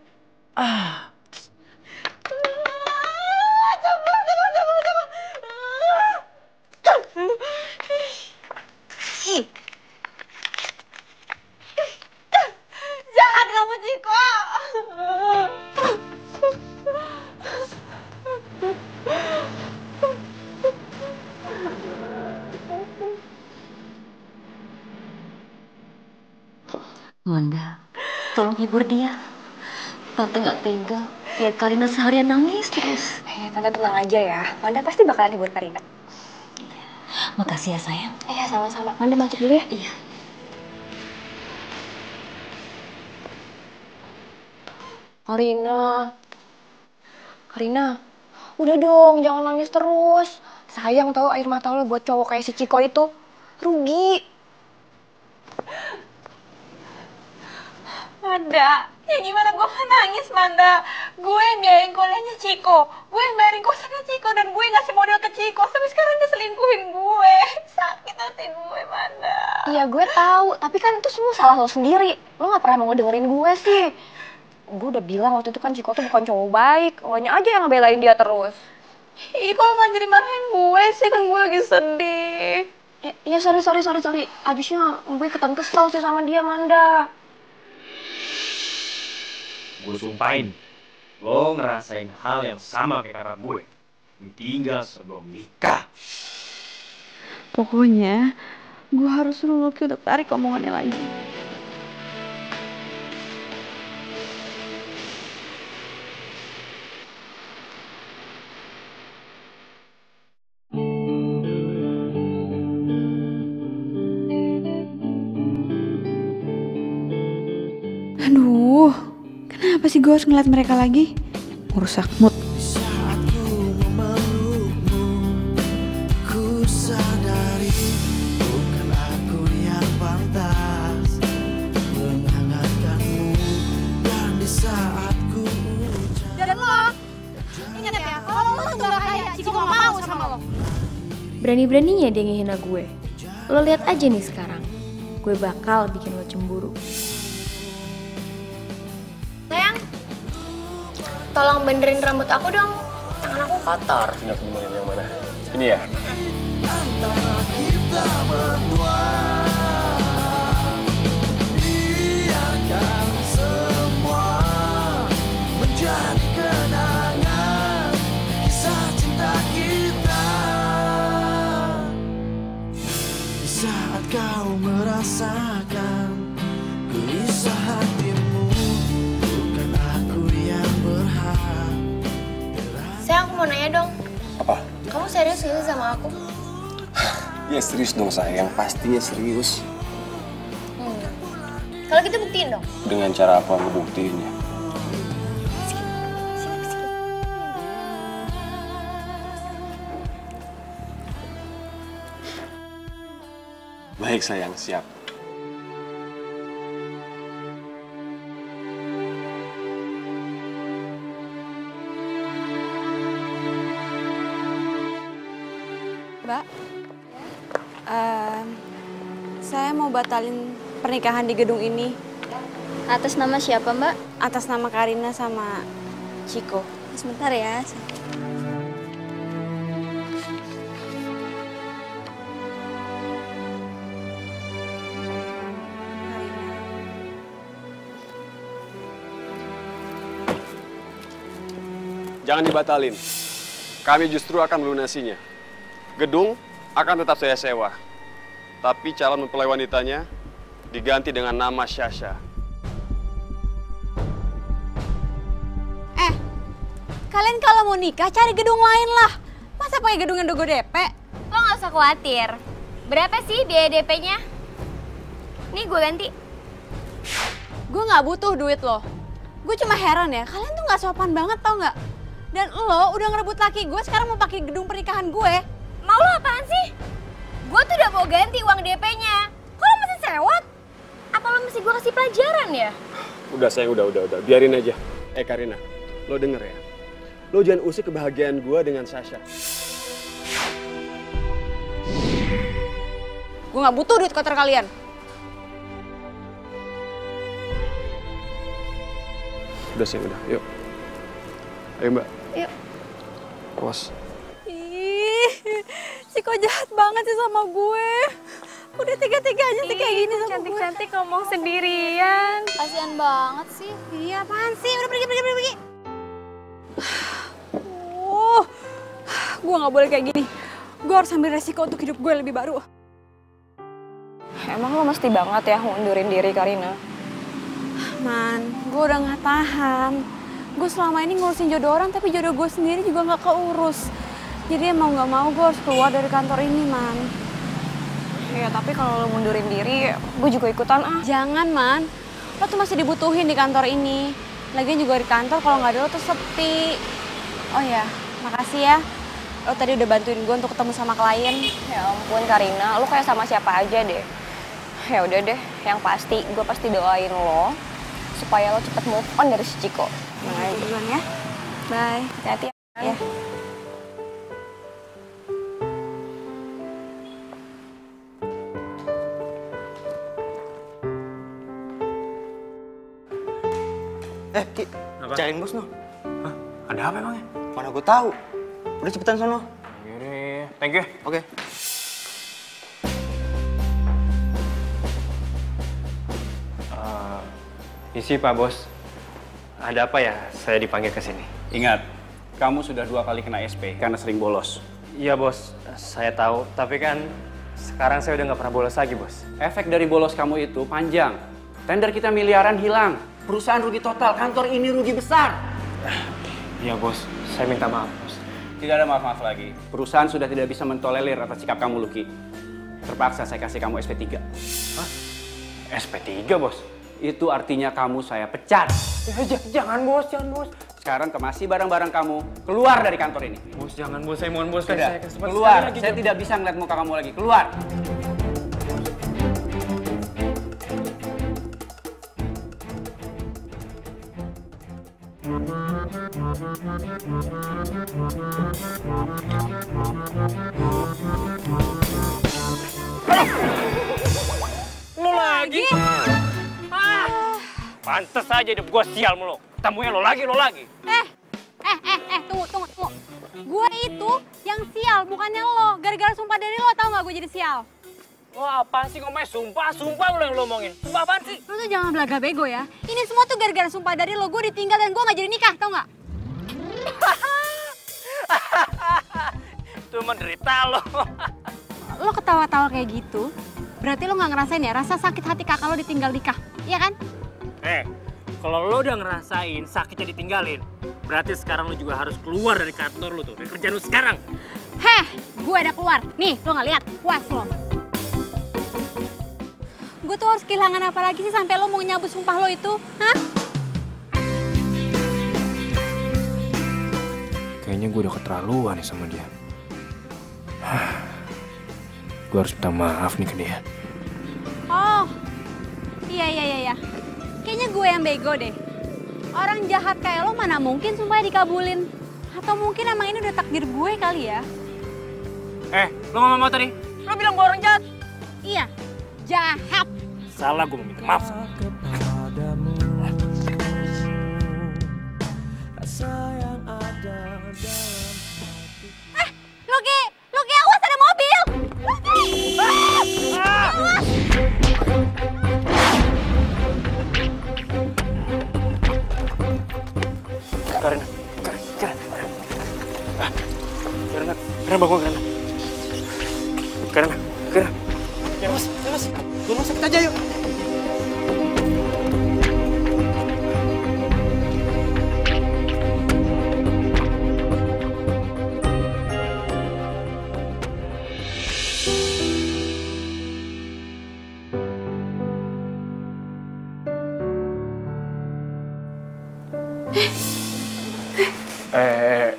Jahat kamu, Ciko. Wanda, tolong hibur dia. Tante nggak tega lihat Karina seharian nangis terus. Tante tenang aja ya. Wanda pasti bakalan hibur Karina. Makasih ya sayang. Iya, sama-sama. Wanda masuk dulu ya. Iya. Karina, udah dong, jangan nangis terus. Sayang tau air mata lo buat cowok kayak si Ciko itu. Rugi. Manda, ya gimana gue nangis, Manda? Gue yang biayain kuliahnya Ciko, gue yang bayarin kosannya Ciko, dan gue ngasih modal ke Ciko. Sampai sekarang dia selingkuhin gue. Sakit hati gue, Manda. Iya, gue tahu, tapi kan itu semua salah lo sendiri. Lo gak pernah mau dengerin gue sih. Gue udah bilang waktu itu kan Ciko tuh bukan cowok baik. Lonya aja yang ngebelain dia terus. Ih, kok gak jadi marahin gue sih? Kan gue lagi sedih. Iya, sorry. Abisnya gue ikutan kesel sih sama dia, Manda. Gue sumpahin, lo ngerasain hal yang sama kayak kakak gue. Ditinggal sebelum nikah. Pokoknya, gue harus suruh Lucky untuk tarik omongannya lagi. Aduh, kenapa sih gue harus ngeliat mereka lagi? Merusak mood. Saat ku memelukmu, Berani-beraninya dia ngehina gue. Lo lihat aja nih sekarang. Gue bakal bikin lo cemburu. Sayang, tolong benerin rambut aku dong. Tangan aku kotor. Nggak gimana yang mana? Ini ya? Antara kita berdua, biarkan semua menjadi kenangan kisah cinta kita. Di saat kau merasakan gelisah hatimu, bukan aku yang berhak. Sayang, aku mau nanya dong. Apa? Kamu serius gak sih sama aku? Ya serius dong sayang, pastinya serius. Kalau gitu buktiin dong. Dengan cara apa ngebuktiinnya? Baik sayang, siap. Mbak, saya mau batalin pernikahan di gedung ini. Atas nama siapa, Mbak? Atas nama Karina sama Ciko. Sebentar ya. Jangan dibatalin. Kami justru akan melunasinya. Gedung akan tetap saya sewa. Tapi calon mempelai wanitanya diganti dengan nama Sasha. Kalian kalau mau nikah cari gedung lain lah. Masa pakai gedung yang Dogo DP? Lo gak usah khawatir. Berapa sih biaya DP-nya? Nih gue ganti. Gue gak butuh duit lo. Gue cuma heran ya, kalian tuh gak sopan banget tau gak? Dan lo udah ngerebut laki gue, sekarang mau pakai gedung pernikahan gue. Mau lo apaan sih? Gue tuh udah mau ganti uang DP-nya. Kok lo masih sewot? Apa lo mesti gue kasih pelajaran ya? Udah sayang, udah. Biarin aja. Karina, lo denger ya. Lo jangan usik kebahagiaan gue dengan Sasha. Gue gak butuh duit kotor kalian. Udah sayang, udah. Yuk. Ayo mbak. Yuk. Awas. Ih, Ciko jahat banget sih sama gue. Udah tega-teganya sih kayak gini sama gue. Cantik-cantik ngomong sendirian. Kasian banget sih. Iya apaan sih? Udah pergi. Gue gak boleh kayak gini. Gue harus ambil resiko untuk hidup gue lebih baru. Emang lo mesti banget ya ngundurin diri, Karina? Man, gue udah gak tahan. Gue selama ini ngurusin jodoh orang, tapi jodoh gue sendiri juga gak keurus. Jadi mau gak mau gue harus keluar dari kantor ini, Man. Ya, tapi kalau lo mundurin diri, gue juga ikutan ah. Jangan, Man. Lo tuh masih dibutuhin di kantor ini. Lagian juga di kantor kalau nggak ada lo tuh sepi. Oh ya, makasih ya. Lo tadi udah bantuin gue untuk ketemu sama klien. Ya ampun, Karina. Lo kayak sama siapa aja deh. Ya udah deh, yang pasti gue pasti doain lo supaya lo cepet move on dari si Ciko. Nah, duluan ya. Bye. Hati-hati ya. Ki, cariin bos no. Hah? Ada apa emangnya? Mana gue tahu. Udah cepetan sono. Yaudah, thank you. Oke. Isi Pak Bos. Ada apa ya saya dipanggil ke sini? Ingat, kamu sudah 2 kali kena SP karena sering bolos. Iya Bos, saya tahu. Tapi kan sekarang saya udah nggak pernah bolos lagi Bos. Efek dari bolos kamu itu panjang. Tender kita miliaran hilang. Perusahaan rugi total, kantor ini rugi besar. Iya Bos, saya minta maaf Bos. Tidak ada maaf-maaf lagi. Perusahaan sudah tidak bisa mentolerir atas sikap kamu, Lucky. Terpaksa saya kasih kamu SP3. Hah? SP3 Bos? Itu artinya kamu saya pecat. Jangan Bos, jangan Bos. Sekarang kemasi barang-barang kamu keluar dari kantor ini. Bos, jangan Bos, saya mohon Bos. Sudah, keluar. Saya tidak bisa ngeliat muka kamu lagi. Keluar. Lo lagi? Pantes aja hidup gue sial mulu. Ketemunya lo lagi. Tunggu. Gue itu yang sial, bukannya lo. Gara-gara sumpah dari lo, tau gak gue jadi sial? Wah, apaan sih ngomongnya? Sumpah lo yang lo omongin. Sumpah apaan sih? Lo tuh jangan belaga bego ya. Ini semua tuh gara-gara sumpah dari lo. Gue ditinggal dan gue gak jadi nikah, tau gak? Itu menderita lo. Lo ketawa-tawa kayak gitu, berarti lo gak ngerasain ya rasa sakit hati kakak lo ditinggal nikah, iya kan? Kalau lo udah ngerasain sakitnya ditinggalin, berarti sekarang lo juga harus keluar dari kantor lo tuh, dari kerjaan lo sekarang. Gue udah keluar. Nih, lo gak lihat? Puas lo. Gue tuh harus kehilangan apa lagi sih sampai lo mau nyabut sumpah lo itu? Hah? Kayaknya gue udah keterlaluan nih sama dia. Gue harus minta maaf nih ke dia. Oh, iya. Kayaknya gue yang bego deh. Orang jahat kayak lo mana mungkin sumpahnya dikabulin. Atau mungkin emang ini udah takdir gue kali ya? Lo ngomong apa tadi? Lo bilang gue orang jahat. Iya, jahat. Salah, gue mau minta maaf. Luki, awas ada mobil! Luki! Awas! Karina, bangun Karina. Ya mas, rumah sakit aja yuk.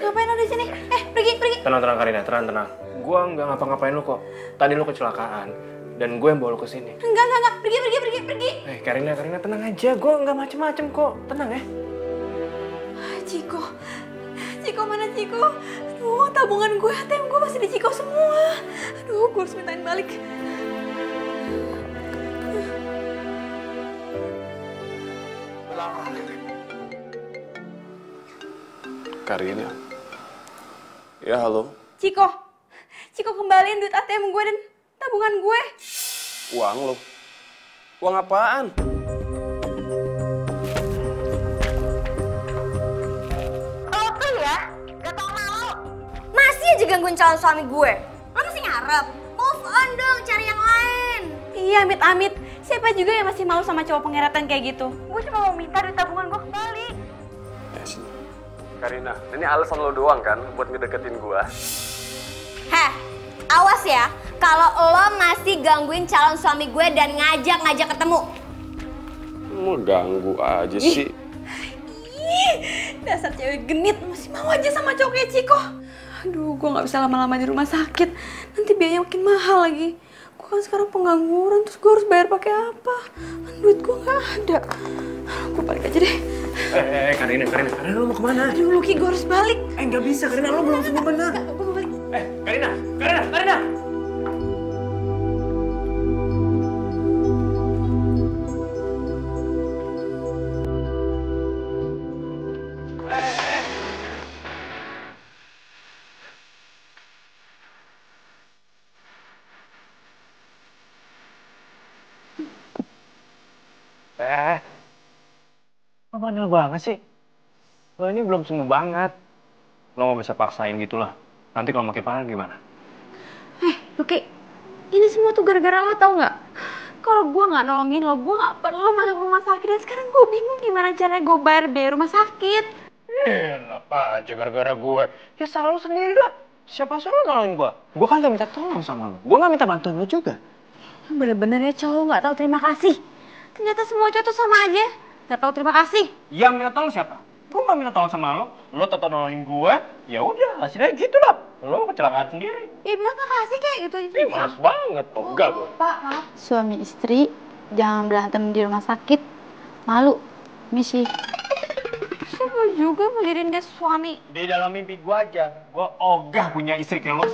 Ngapain lo di sini? Pergi. Tenang Karina, tenang. Gua nggak ngapa-ngapain lo kok. Tadi lo kecelakaan dan gue yang bawa lo ke sini. Enggak. Pergi. Karina tenang aja. Gua nggak macem-macem kok. Tenang ya. Ciko mana Ciko? Aduh, tabungan gue, ATM gue masih di Ciko semua. Aduh, gue harus mintain balik. Karina. Ya, halo. Ciko kembaliin duit ATM gue dan tabungan gue. Uang lo? Uang apaan? Lo tuh ya, gak tau malu. Masih aja gangguin calon suami gue. Lo masih ngarep? Move on dong, cari yang lain. Iya, amit-amit. Siapa juga yang masih malu sama cowok pengeretan kayak gitu? Gue cuma mau minta duit tabungan gue kembali. Ya sih. Karina, ini alasan lo doang kan buat ngedeketin gua? Awas ya, kalau lo masih gangguin calon suami gue dan ngajak ketemu. Mau ganggu aja sih. Dasar cewek genit, masih mau aja sama cowok kayak Ciko. Aduh, gue gak bisa lama-lama di rumah sakit. Nanti biayanya makin mahal lagi. Gue kan sekarang pengangguran, terus gue harus bayar pakai apa? Kan duit gue gak ada. Gue balik aja deh. Karina, lo mau kemana? Aduh, Luki, gue harus balik. Nggak bisa, Karina, lo belum sembuh benar. Gue mau balik. Karina! Lo bandel banget sih. Lo ini belum sembuh banget. Lo nggak bisa paksain gitu lah. Nanti kalau makin parah gimana? Luki, ini semua tuh gara-gara lo, tau nggak? Kalau gue nggak nolongin lo, gue nggak perlu masuk rumah sakit. Dan sekarang gue bingung gimana caranya gue bayar biaya rumah sakit. Apa aja gara-gara gue? Ya salah lo sendiri lah. Siapa suruh nolongin gue? Gue kan gak minta tolong sama lo. Gue gak minta bantuan lo juga. Bener-bener ya cowok nggak tahu terima kasih. Ternyata semua cowok tuh sama aja. Nggak tahu terima kasih. Yang minta tolong siapa? Gue gak minta tolong sama lo. Lo tetap nolongin gue. Ya udah, hasilnya gitu lah. Lo kecelakaan sendiri. Ya bilang makasih kayak gitu. Ih, males banget. Enggak gue. Pak, maaf. Suami istri jangan berantem di rumah sakit. Malu, misi. Siapa juga mau jadiin dia suami? Di dalam mimpi gua aja, gua ogah punya istri kayak lo.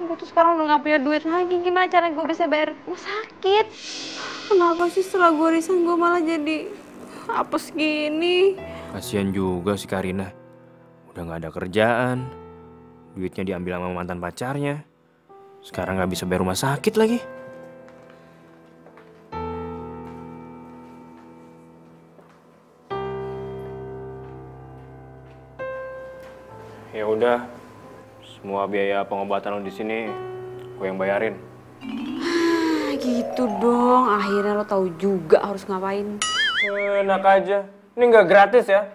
Gue tuh sekarang udah gak punya duit lagi. Gimana cara gue bisa bayar rumah sakit? Kenapa sih setelah gue resign gue malah jadi apes gini? Kasian juga si Karina. Udah gak ada kerjaan. Duitnya diambil sama mantan pacarnya. Sekarang gak bisa bayar rumah sakit lagi. Ya udah, semua biaya pengobatan lo di sini gue yang bayarin. Gitu dong, akhirnya lo tahu juga harus ngapain. Enak aja, ini nggak gratis ya.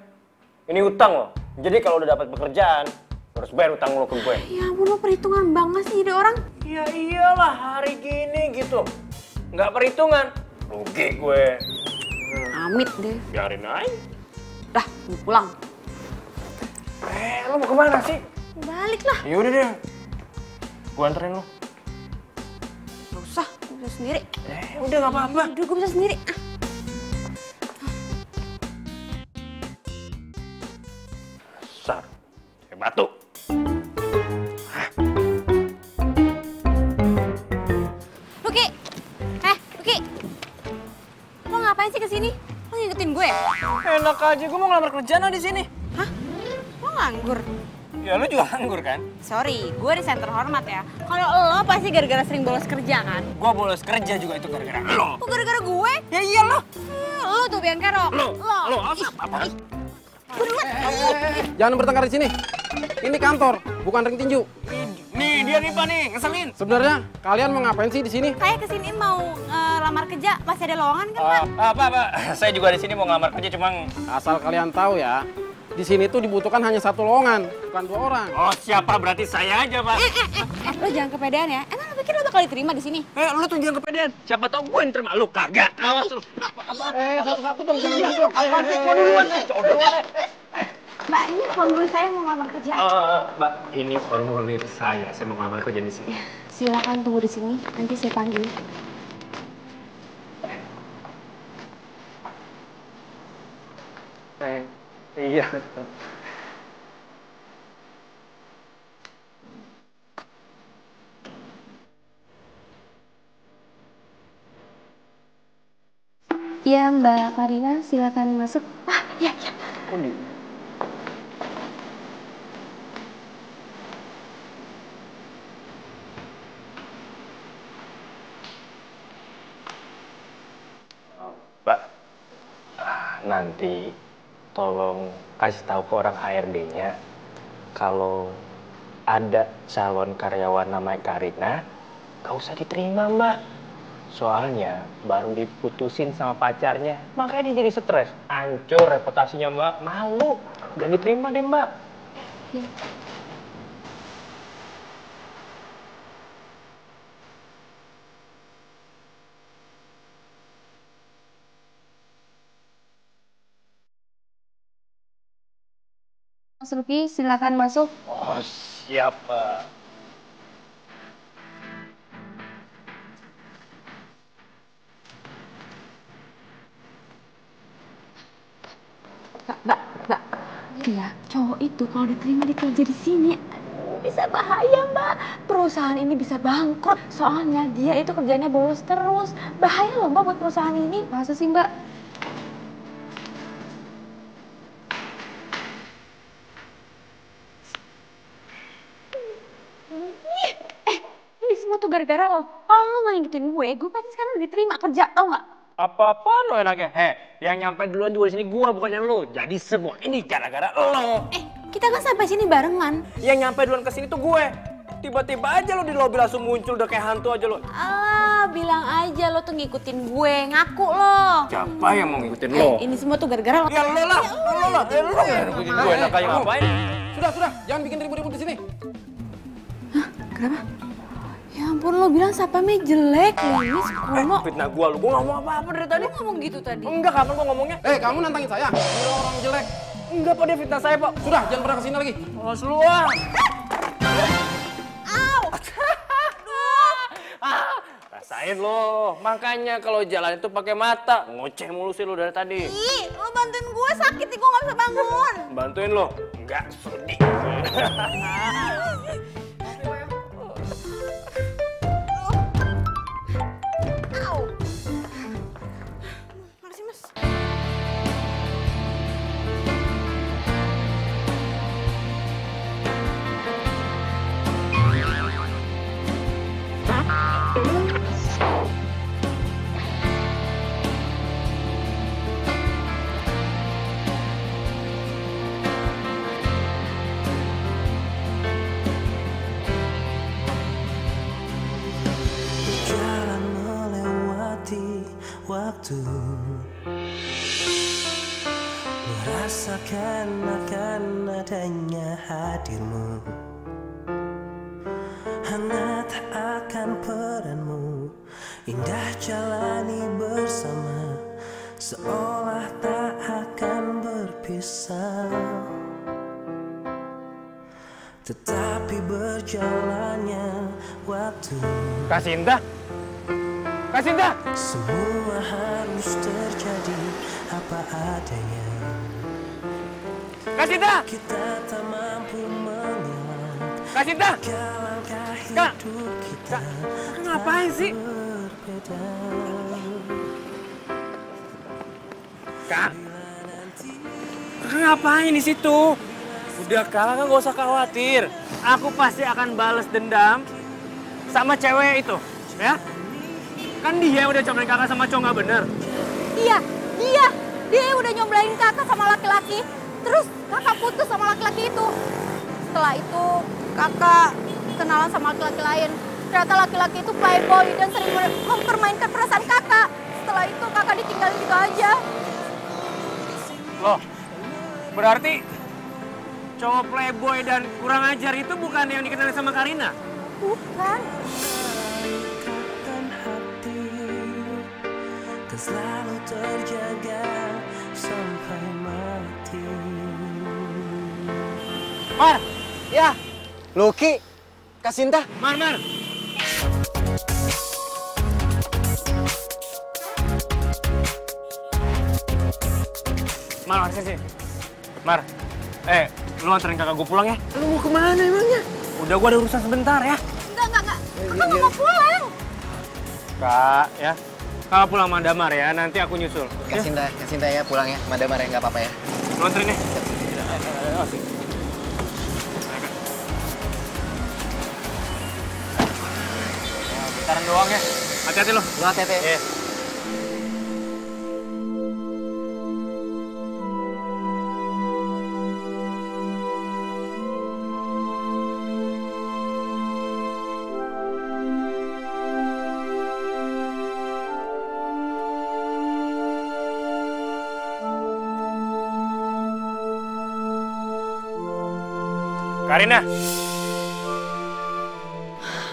Ini utang lo. Jadi kalau udah dapat pekerjaan, harus bayar utang lo ke gue. Ya ampun, lo perhitungan banget sih jadi orang. Ya iyalah, hari gini gitu. Nggak perhitungan, rugi gue. Amit deh. Biarin aja. Dah, gue pulang. Lo mau kemana sih? Balik lah. Ya udah deh, gue anterin lo. Gak usah, gue bisa sendiri. Udah gak apa-apa. Udah, gue bisa sendiri. Besar, kayak batu. Luki, Luki, lo ngapain sih kesini? Lo ngikutin gue? Enak aja, gue mau ngelamar kerjaan di sini. Lo nganggur? Ya lu juga nganggur kan? Sorry, gue resign terhormat ya. Kalau lo pasti gara-gara sering bolos kerja kan? Gue bolos kerja juga itu gara-gara lo. Oh, gara-gara gue? Ya iya lo. Lo tuh Biang Kerok. Lo apa? Jangan bertengkar di sini. Ini kantor, bukan ring tinju. Nih dia nih Pak nih, ngeselin. Sebenarnya kalian mau ngapain sih di sini? Saya kesini mau lamar kerja, masih ada lowongan kan Pak? Pak, saya juga di sini mau ngelamar kerja cuma asal kalian tahu ya. Di sini tuh dibutuhkan hanya 1 lowongan, bukan 2 orang. Oh siapa? Berarti saya aja Pak. Lo jangan kepedean ya. Emang lo pikir lo bakal diterima di sini? Lu tuh jangan kepedean. Siapa tau gue yang terima lu kagak. Awas lu. Satu-satu dong, jangan gitu. Duluan. Mbak, ini formulir saya mau ngelamar kerja. Mbak, ini formulir saya. Saya mau ngelamar kerja di sini. Silakan tunggu di sini, nanti saya panggil. Iya. Ya Mbak Karina, silakan masuk. Iya. Mbak, nanti tolong kasih tahu ke orang HRD-nya kalau ada calon karyawan namanya Karina, gak usah diterima Mbak. Soalnya baru diputusin sama pacarnya, makanya dia jadi stres. Hancur reputasinya Mbak, malu. Udah diterima deh Mbak. Ya. Mas Ruki, silakan masuk. Oh siap Pak. Mbak. Iya, cowok itu kalau diterima dikerja di sini bisa bahaya Mbak. Perusahaan ini bisa bangkrut. Soalnya dia itu kerjanya bolos terus. Bahaya loh Mbak buat perusahaan ini. Masa sih Mbak? Ini semua tuh gara-gara lo. Kalau lo nggak ngikutin gue pasti sekarang udah diterima kerja, tau nggak? Apa-apaan lo enaknya? Yang nyampe duluan juga di sini gua bukannya lo. Jadi semua ini gara-gara lo. Kita kan sampai sini barengan. Yang nyampe duluan ke sini tuh gue. Tiba-tiba aja lo di lobi langsung muncul udah kayak hantu aja lo. Alah, bilang aja lo tuh ngikutin gue, ngaku lo. Siapa yang mau ngikutin lo? Ini semua tuh gara-gara lo. Ya lo lah. Lo yang ngikutin gue enak kayak ngapain? Sudah, jangan bikin ribut-ribut di sini. Kenapa? Ya ampun, lo bilang sapamnya jelek, Linis, Kromo. Fitnah gua lu, gua ngomong apa-apa dari tadi. Lo ngomong gitu tadi? Enggak, kapan gua ngomongnya? Kamu nantangin saya? Bilang orang jelek. Enggak Pak, dia fitnah saya Pak. Sudah, jangan pernah kesini lagi. Awas lu ah. Ngapain lo? Makanya kalau jalan itu pakai mata. Ngoceh mulu sih lo dari tadi. Ih, lo bantuin gue sakit nih, gue gak bisa bangun. Bantuin lo? Enggak, sudi. Au. Makasih, Mas. Jalan melewati waktu, merasakan akan adanya hadirmu, hangat akan peranmu, indah jalani bersama, seolah tak akan berpisah. Tetapi berjalannya waktu, Kak Sinta? Kak Sinta! semua harus terjadi apa adanya. Kak Sinta! Kita tak mampu mengelak. Kak Sinta! Langkah Kak! hidup kita Ngapain sih? berbeda. Kak! Ngapain di situ? Udah kakak gak usah khawatir. Aku pasti akan balas dendam sama cewek itu, ya? Kan dia udah cobain kakak sama cowok gak bener. Dia yang udah nyomblain kakak sama laki-laki. Terus kakak putus sama laki-laki itu. Setelah itu kakak kenalan sama laki-laki lain. Ternyata laki-laki itu playboy dan sering mempermainkan perasaan kakak. Setelah itu kakak ditinggalin gitu aja. Loh, berarti cowok playboy dan kurang ajar itu bukan yang dikenal sama Karina? Bukan. Dan selalu terjaga sampai mati. Mar, ya, Lucky, Kak Sinta. Mar. Mar, sini. Mar, lu anterin kakak gue pulang ya. Lu mau kemana emangnya? Udah, gue ada urusan sebentar ya. Enggak. Kakak nggak mau pulang. Kak, ya. Kakak pulang sama Damar ya, nanti aku nyusul. Kak Sinta ya pulang ya, Madamar ya, nggak apa-apa ya. Lu anterin ya. Bentaran doang ya. Hati-hati lo. Lu hati-hati. Iya. Karina.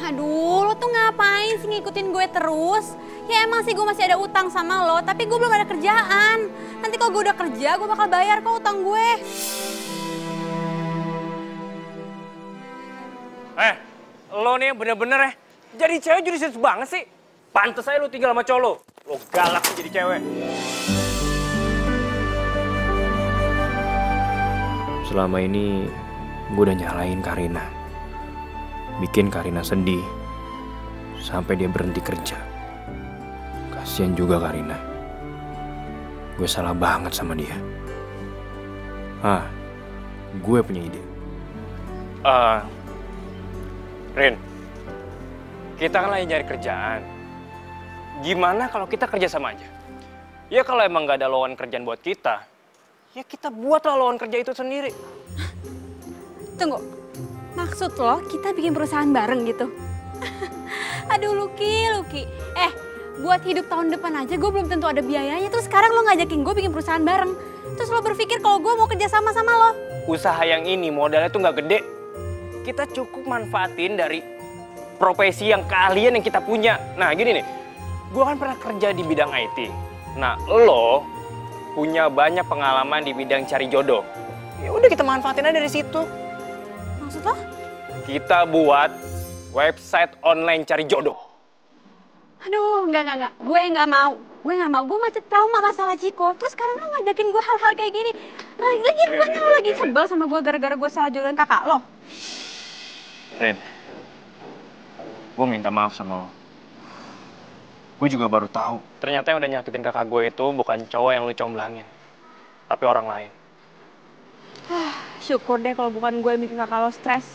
Aduh, lo tuh ngapain sih ngikutin gue terus? Ya emang sih gue masih ada utang sama lo, tapi gue belum ada kerjaan. Nanti kalau gue udah kerja, gue bakal bayar kok utang gue. Lo nih bener-bener ya. Jadi cewek jadi serius banget sih. Pantes aja lo tinggal sama cowok lo galak sih jadi cewek. Selama ini gue udah nyalain Karina. Bikin Karina sedih. Sampai dia berhenti kerja. Kasian juga Karina. Gue salah banget sama dia. Gue punya ide. Rin, kita kan lagi nyari kerjaan. Gimana kalau kita kerja sama aja? Ya kalau emang gak ada lowongan kerjaan buat kita, ya kita buatlah lowongan kerja itu sendiri. Tunggu, maksud lo kita bikin perusahaan bareng gitu? Aduh Lucky. Buat hidup tahun depan aja gue belum tentu ada biayanya. Terus sekarang lo ngajakin gue bikin perusahaan bareng. Terus lo berpikir kalau gue mau kerja sama lo? Usaha yang ini modalnya tuh gak gede. Kita cukup manfaatin dari profesi yang kalian yang kita punya. Nah gini nih, gue kan pernah kerja di bidang IT. Nah lo punya banyak pengalaman di bidang cari jodoh. Ya udah kita manfaatin aja dari situ. Maksud lo? Kita buat website online cari jodoh. Aduh, enggak. Gue nggak mau. Gue masih trauma masalah Ciko. Terus sekarang lo ngajakin gue hal-hal kayak gini. Lagi bukannya lo lagi sebel sama gue gara-gara gue salah jodohin kakak lo. Rin, gue minta maaf sama lo. Gue juga baru tahu. Ternyata yang udah nyakitin kakak gue itu bukan cowok yang lu comblangin, tapi orang lain. Syukur deh kalau bukan gue yang bikin kakak lo stres.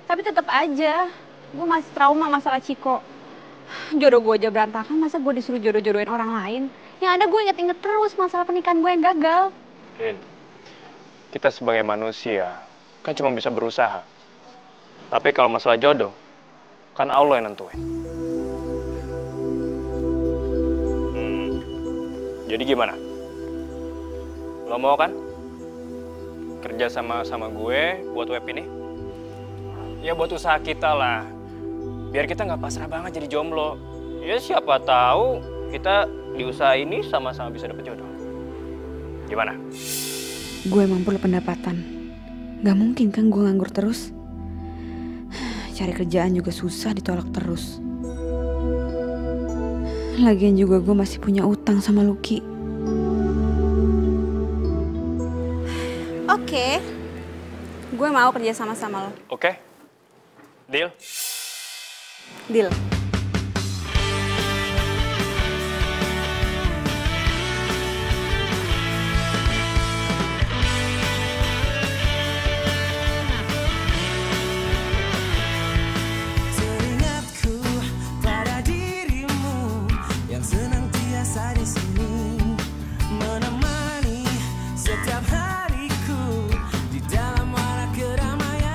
Tapi tetap aja, gue masih trauma masalah Ciko. Jodoh gue aja berantakan, masa gue disuruh jodoh-jodohin orang lain? Yang ada gue inget-inget terus masalah pernikahan gue yang gagal. Rin, kita sebagai manusia kan cuma bisa berusaha. Tapi kalau masalah jodoh, kan Allah yang nentuin. Jadi gimana? Lo mau kan? Kerja sama gue buat web ini? Ya buat usaha kita lah. Biar kita nggak pasrah banget jadi jomblo. Ya siapa tahu kita di usaha ini sama-sama bisa dapet jodoh. Gimana? Gue emang perlu pendapatan. Gak mungkin kan gue nganggur terus. Cari kerjaan juga susah, ditolak terus. Lagian juga gue masih punya utang sama Lucky. Oke. Gue mau kerja sama-sama lo. Oke. Deal? Deal. Teringatku pada dirimu yang senantiasa di sini menemani setiap hariku di dalam warna keramaian.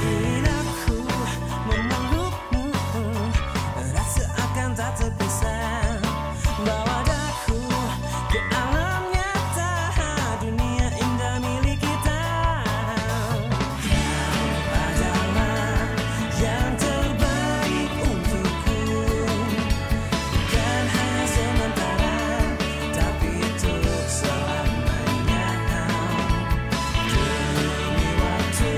Ingin aku memelukmu, rasa akan tak terpisah, bawa daku ke alam nyata, dunia indah milik kita. Kau adalah yang terbaik untukku, bukan hanya sementara, tapi untuk selamanya. Demi waktu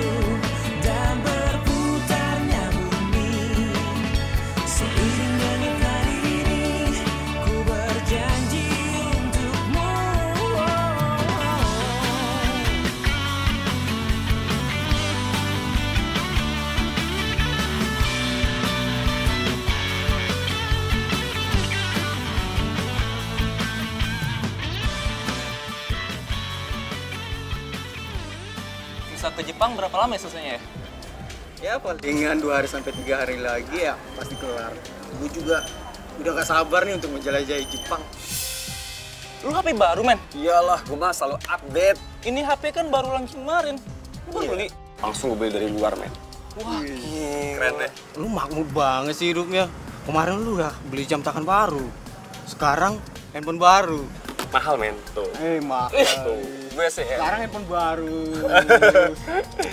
dan berputarnya bumi, seiring dengan hari ini, ku berjanji untukmu. Visa ke Jepang berapa lama ya selesainya ya? Ya palingan 2 hari sampai 3 hari lagi ya pasti kelar. Gue juga udah gak sabar nih untuk menjelajahi Jepang. Lu HP baru, men? Iyalah, gue mah selalu update. Ini HP kan baru launching kemarin. Lu baru beli? Langsung gue beli dari luar, men. Wah, Keren deh. Lu makmur banget sih hidupnya. Kemarin lu udah beli jam tangan baru. Sekarang handphone baru. Mahal, men. Tuh. Mahal. Tuh. Gue sih ya. Sekarang handphone baru.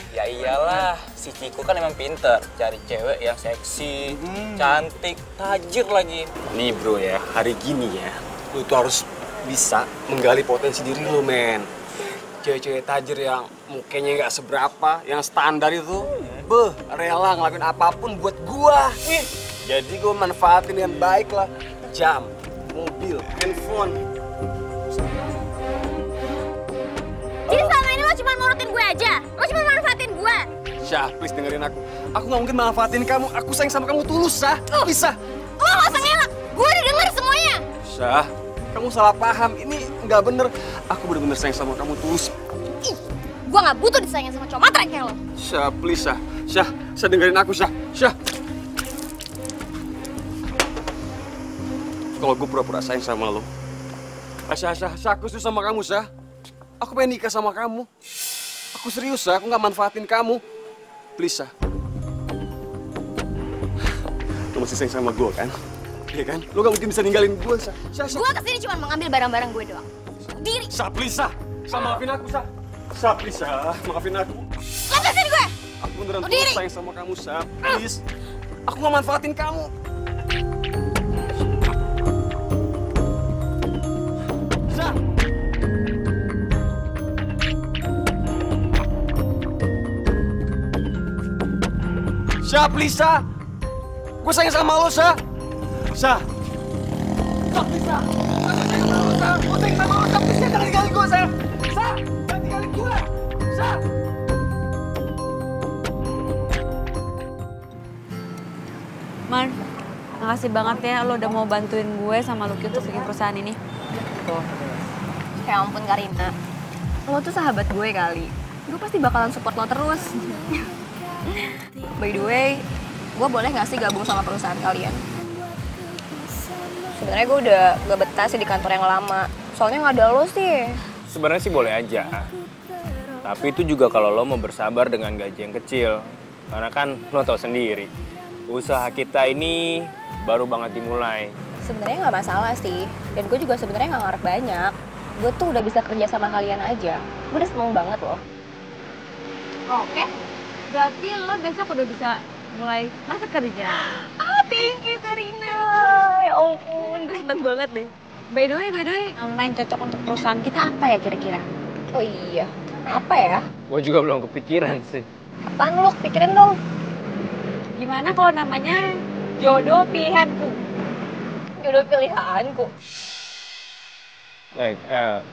ya iyalah, si Ciko kan emang pinter. Cari cewek yang seksi, cantik, tajir lagi. Nih bro ya, hari gini ya, lu tuh harus bisa menggali potensi diri lu, men. Cewek-cewek tajir yang mukanya nggak seberapa, yang standar itu, rela ngelakuin apapun buat gua. Jadi gua manfaatin dengan baik lah. Jam, mobil, handphone. Jadi selama ini lo cuma nurutin gue aja? Lo cuma manfaatin gue? Syah, please dengerin aku. Aku nggak mungkin manfaatin kamu. Aku sayang sama kamu tulus, Syah. Bisa. Lo gak usah ngelak. Gue udah denger semuanya. Syah, kamu salah paham. Ini nggak bener. Aku bener-bener sayang sama kamu tulus. Gue gak butuh disayangin sama cowok matre kayak lo. Syah, please, Syah. Syah dengerin aku, Syah. Syah. Kalau gue pura-pura sayang sama lo. Syah, aku serius sama kamu, Syah. Aku pengen nikah sama kamu. Aku serius, Syah. Aku nggak manfaatin kamu. Please, Syah. Lo masih sayang sama gue, kan? Iya kan? Lo gak mungkin bisa ninggalin gue, Syah. Gue kesini cuma mengambil barang-barang gue doang. Diri. Syah, please, Syah. Syah, maafin aku, Syah. Syah, please, Syah. Maafin aku. Lepasin gue. Aku beneran tulus sayang sama kamu, Syah. Please. Aku nggak manfaatin kamu. Sa, please, Sa. Gue sayang sama lo, Sa. Sa. Sa, please, Sa. Gue sayang sama lo, Sa. Gue sayang sama lo, Sa. Please, jangan tinggalin gue, Sa. Sa, jangan tinggalin gue. Sa. Man, makasih banget ya lo udah mau bantuin gue sama Lucky untuk bikin perusahaan ini. Ya ampun Karina, lo tuh sahabat gue kali. Gue pasti bakalan support lo terus. By the way, gue boleh gak sih gabung sama perusahaan kalian? Sebenarnya gue udah gak betah sih di kantor yang lama. Soalnya gak ada lo sih. Sebenarnya sih boleh aja. Tapi itu juga kalau lo mau bersabar dengan gaji yang kecil. Karena kan lo tau sendiri, usaha kita ini baru banget dimulai. Sebenarnya nggak masalah sih, dan gue juga sebenarnya nggak ngarep banyak. Gue tuh udah bisa kerja sama kalian aja. Gue udah seneng banget loh. Oke, berarti lo besok udah bisa mulai masuk kerja. Thank you Karina. Ya ampun, gue seneng banget deh. By the way, yang cocok untuk perusahaan kita apa ya kira-kira? Oh iya, apa ya? Gue juga belum kepikiran sih. Apaan lo? Pikirin dong. Gimana kalau namanya jodoh pilihanku? Jodoh pilihanku.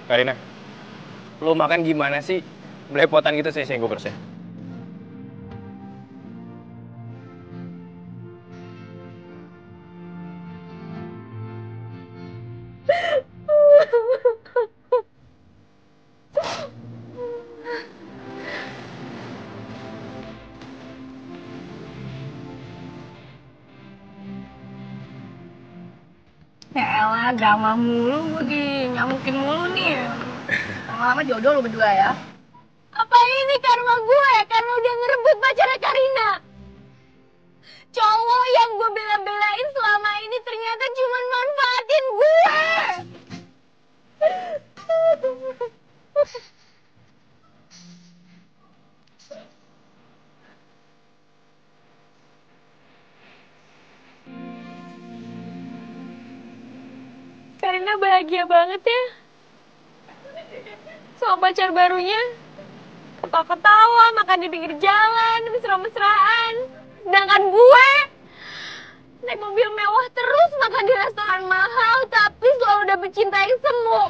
Karina, lo makan gimana sih? Belepotan gitu sih gue bersih. Ya elah, drama mulu gue nyamukin mulu nih. Lama-lama jodoh lo berdua ya. Apa ini karma gue? Karena udah ngerebut pacarnya Karina. Cowok yang gue bela-belain selama ini ternyata cuma manfaatin gue. Karina bahagia banget ya sama pacar barunya. Ketawa-ketawa, makan di pinggir jalan, mesra-mesraan. Sedangkan gue naik mobil mewah terus, makan di restoran mahal, tapi selalu dapet cinta yang semu.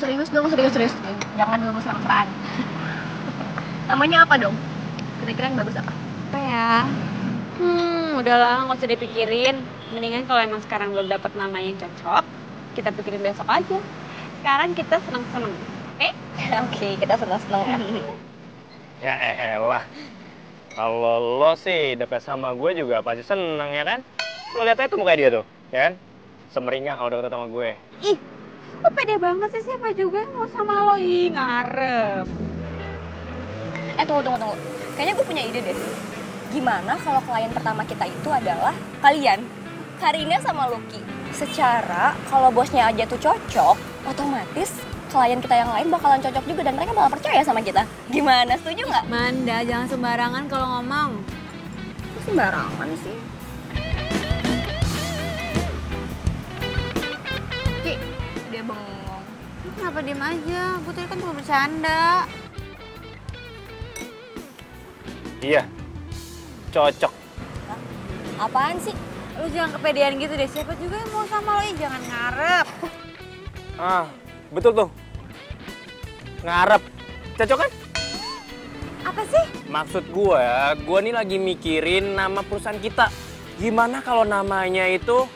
Serius dong, serius. Jangan dulu mesra-mesraan. Namanya apa dong? Kira-kira yang bagus apa? Apa ya? Udahlah, nggak usah dipikirin. Mendingan kalau emang sekarang belum dapat nama yang cocok, kita pikirin besok aja. Sekarang kita seneng-seneng. Oke, kita seneng-seneng. Ya elah. Kalau lo sih deket sama gue juga pasti seneng ya kan? Lo lihat aja tuh muka dia tuh, ya kan? Semeringah kalau deket sama gue. Ih, lo pede banget sih, siapa juga yang mau sama lo? Ih, ngarep. Tunggu. Kayaknya gue punya ide deh. Gimana kalau klien pertama kita itu adalah kalian, Karina sama Lucky. Secara kalau bosnya aja tuh cocok, otomatis klien kita yang lain bakalan cocok juga dan mereka bakal percaya sama kita. Gimana, setuju nggak? Manda, jangan sembarangan kalau ngomong. Kok sembarangan sih? Ki, dia bengong. Kenapa diem aja? Gue tadi kan cuma bercanda. Iya, cocok. Apaan sih? Lu jangan kepedean gitu deh, siapa juga yang mau sama lo, jangan ngarep. Betul tuh. Ngarep. Cocok kan? Apa sih? Maksud gue nih lagi mikirin nama perusahaan kita. Gimana kalau namanya itu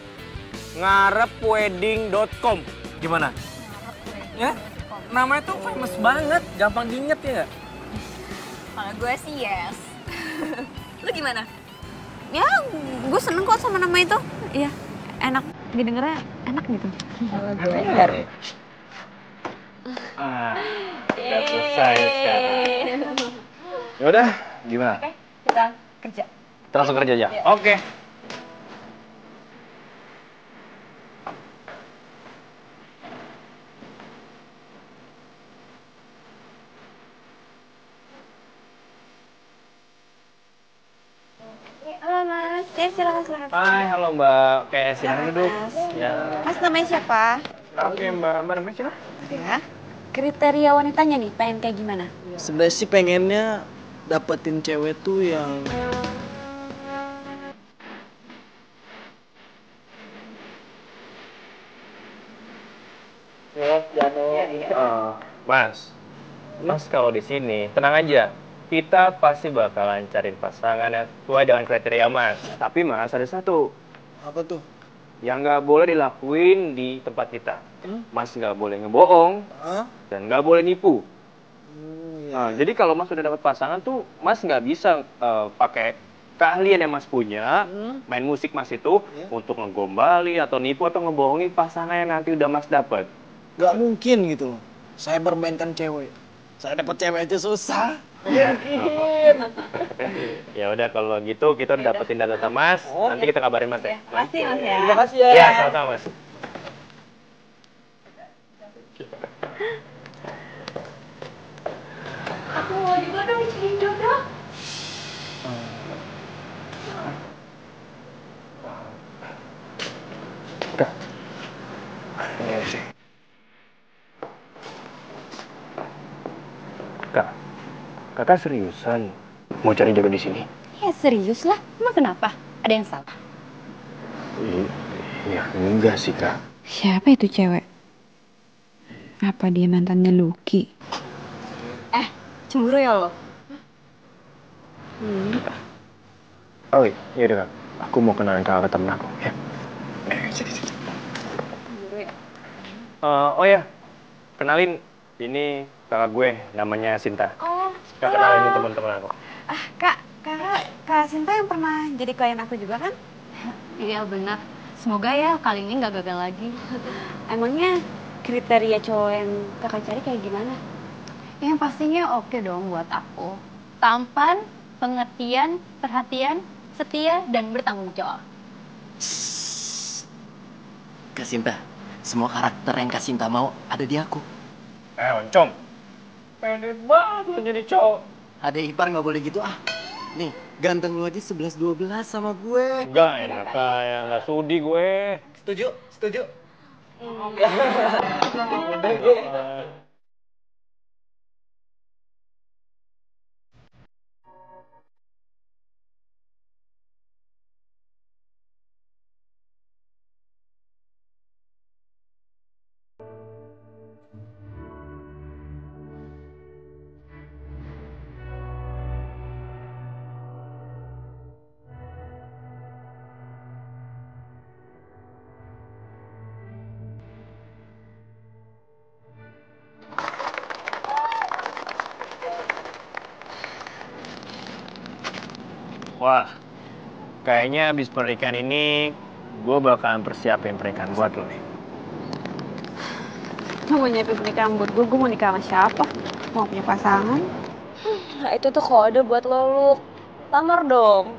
ngarepwedding.com? Gimana? Ya? Namanya tuh famous banget, gampang diinget ya nggak? Kalau gue sih yes. Lu gimana? Ya, gue seneng kok sama nama itu. Iya, enak. Didengarnya enak gitu. Kalau gue baru. Udah selesai sekarang. Yaudah, gimana? Oke, kita kerja. Kita langsung kerja aja? Iya. Oke. Halo Mas, ya silakan. Hai, halo Mbak. Oke, silahkan duduk. Ya. Mas namanya siapa? Oke Mbak, Mbak namanya siapa? Ya. Kriteria wanitanya nih, pengen kayak gimana? Sebenarnya sih pengennya dapetin cewek tuh yang Mas kalau di sini tenang aja. Kita pasti bakalan cariin pasangan yang sesuai dengan kriteria Mas. Tapi Mas ada satu apa tuh? yang nggak boleh dilakuin di tempat kita. Mas nggak boleh ngebohong dan nggak boleh nipu. Nah, jadi kalau Mas sudah dapat pasangan tuh Mas nggak bisa pakai keahlian yang Mas punya, main musik Mas itu untuk ngegombali atau nipu atau ngebohongi pasangan yang nanti udah Mas dapat. Gak mungkin gitu loh. Saya bermainkan cewek. Saya dapat cewek aja susah. Ya udah kalau gitu kita udah dapetin data Mas, nanti kita kabarin Mas ya. Makasih Mas ya. Terima kasih ya. Iya, sama-sama Mas. Aku mau juga dong cariin jodoh. Iya sih. Kak, kakak seriusan mau cari jodoh di sini? Ya serius lah, emang kenapa? Ada yang salah? Iya, enggak sih kak. Siapa itu cewek? Apa dia mantannya Lucky? Cemburu ya lo? Oh iya udah kak, aku mau kenalin kakak ke temen aku ya. Sini. Cemburu ya? Oh ya, kenalin ini kakak gue namanya Sinta. Oh, Kak kenalin ini teman-teman aku. Kak Sinta yang pernah jadi klien aku juga kan? Iya benar. Semoga ya kali ini nggak gagal lagi. Emangnya kriteria cowok yang kakak cari kayak gimana? Yang pastinya oke dong buat aku. Tampan, pengertian, perhatian, setia, dan bertanggung jawab. Kak Sinta, semua karakter yang Kak Sinta mau ada di aku. Oncom. Pede banget lo jadi cowok. Ada ipar nggak boleh gitu ah. Nih, ganteng lu aja 11-12 sama gue. Enggak enak kayak nggak sudi gue. Setuju? Setuju? Wah, kayaknya abis pernikahan ini gue bakalan persiapin pernikahan buat lo nih. Lo mau nyiapin pernikahan buat gue mau nikah sama siapa? Mau punya pasangan? Nah itu tuh kode buat lo, Lu. Lamar dong.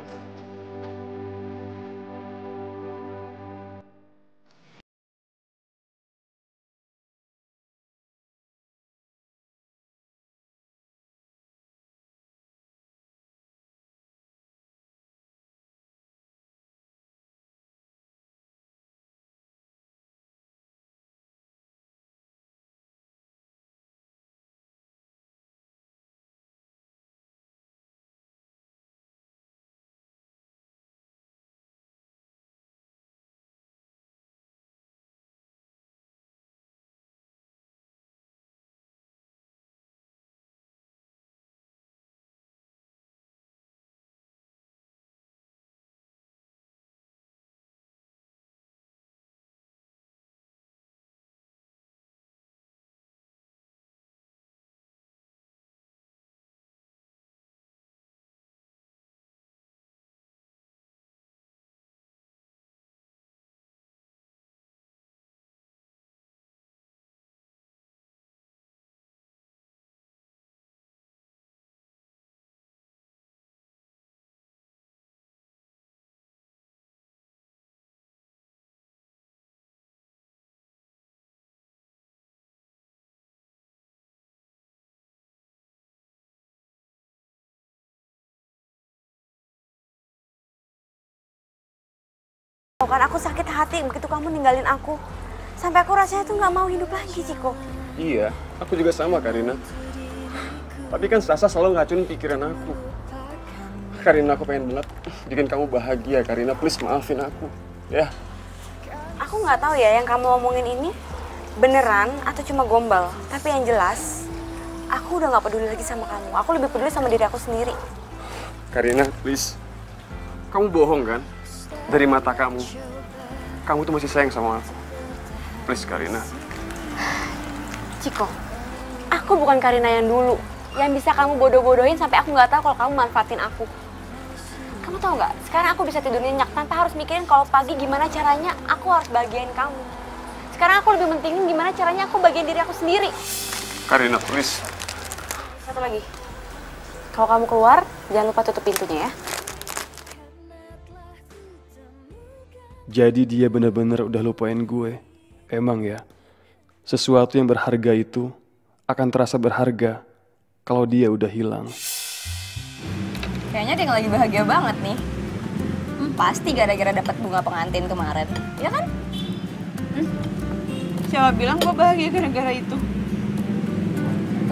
Kan aku sakit hati begitu kamu ninggalin aku. Sampai aku rasanya tuh nggak mau hidup lagi, Ciko. Iya, aku juga sama, Karina. Tapi kan Sasa selalu ngacunin pikiran aku. Karina, aku pengen banget bikin kamu bahagia, Karina. Please maafin aku, ya. Aku nggak tahu ya yang kamu omongin ini beneran atau cuma gombal. Tapi yang jelas, aku udah nggak peduli lagi sama kamu. Aku lebih peduli sama diri aku sendiri. Karina, please. Kamu bohong kan? Dari mata kamu. Kamu tuh masih sayang sama aku. Please, Karina. Ciko, aku bukan Karina yang dulu. Yang bisa kamu bodoh-bodohin sampai aku nggak tahu kalau kamu manfaatin aku. Kamu tahu nggak? Sekarang aku bisa tidur nyenyak tanpa harus mikirin kalau pagi gimana caranya aku harus bahagiain kamu. Sekarang aku lebih pentingin gimana caranya aku bagian diri aku sendiri. Karina, please. Satu lagi. Kalau kamu keluar, jangan lupa tutup pintunya ya. Jadi dia benar-benar udah lupain gue. Emang ya, sesuatu yang berharga itu akan terasa berharga kalau dia udah hilang. Kayaknya dia lagi bahagia banget nih. Pasti gara-gara dapat bunga pengantin kemarin, ya kan? Siapa bilang gue bahagia gara-gara itu?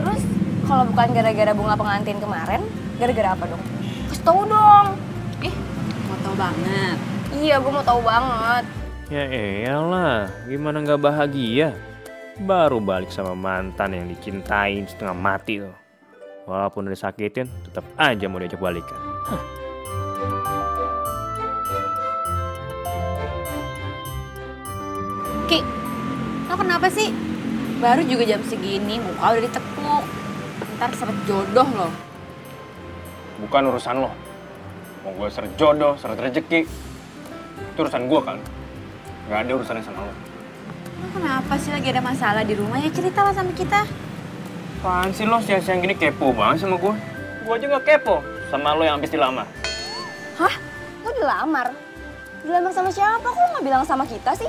Terus kalau bukan gara-gara bunga pengantin kemarin, gara-gara apa dong? Kasih tau dong. Mau tau banget. Iya, gue mau tahu banget. Ya elah, gimana nggak bahagia? Baru balik sama mantan yang dicintain setengah mati tuh. Walaupun udah disakitin, tetap aja mau diajak balikan. Ki, lo kenapa sih? Baru juga jam segini, muka udah ditekuk. Ntar seret jodoh lo. Bukan urusan lo. Mau gue seret jodoh, seret rezeki. Itu urusan gue kan. Gak ada urusannya sama lo. Lo kenapa sih lagi ada masalah di rumah? Ya ceritalah sama kita. Apaan sih lo siang-siang gini kepo banget sama gue? Gue aja gak kepo sama lo yang habis dilamar. Hah? Lo dilamar? Dilamar sama siapa? Kok lo gak bilang sama kita sih?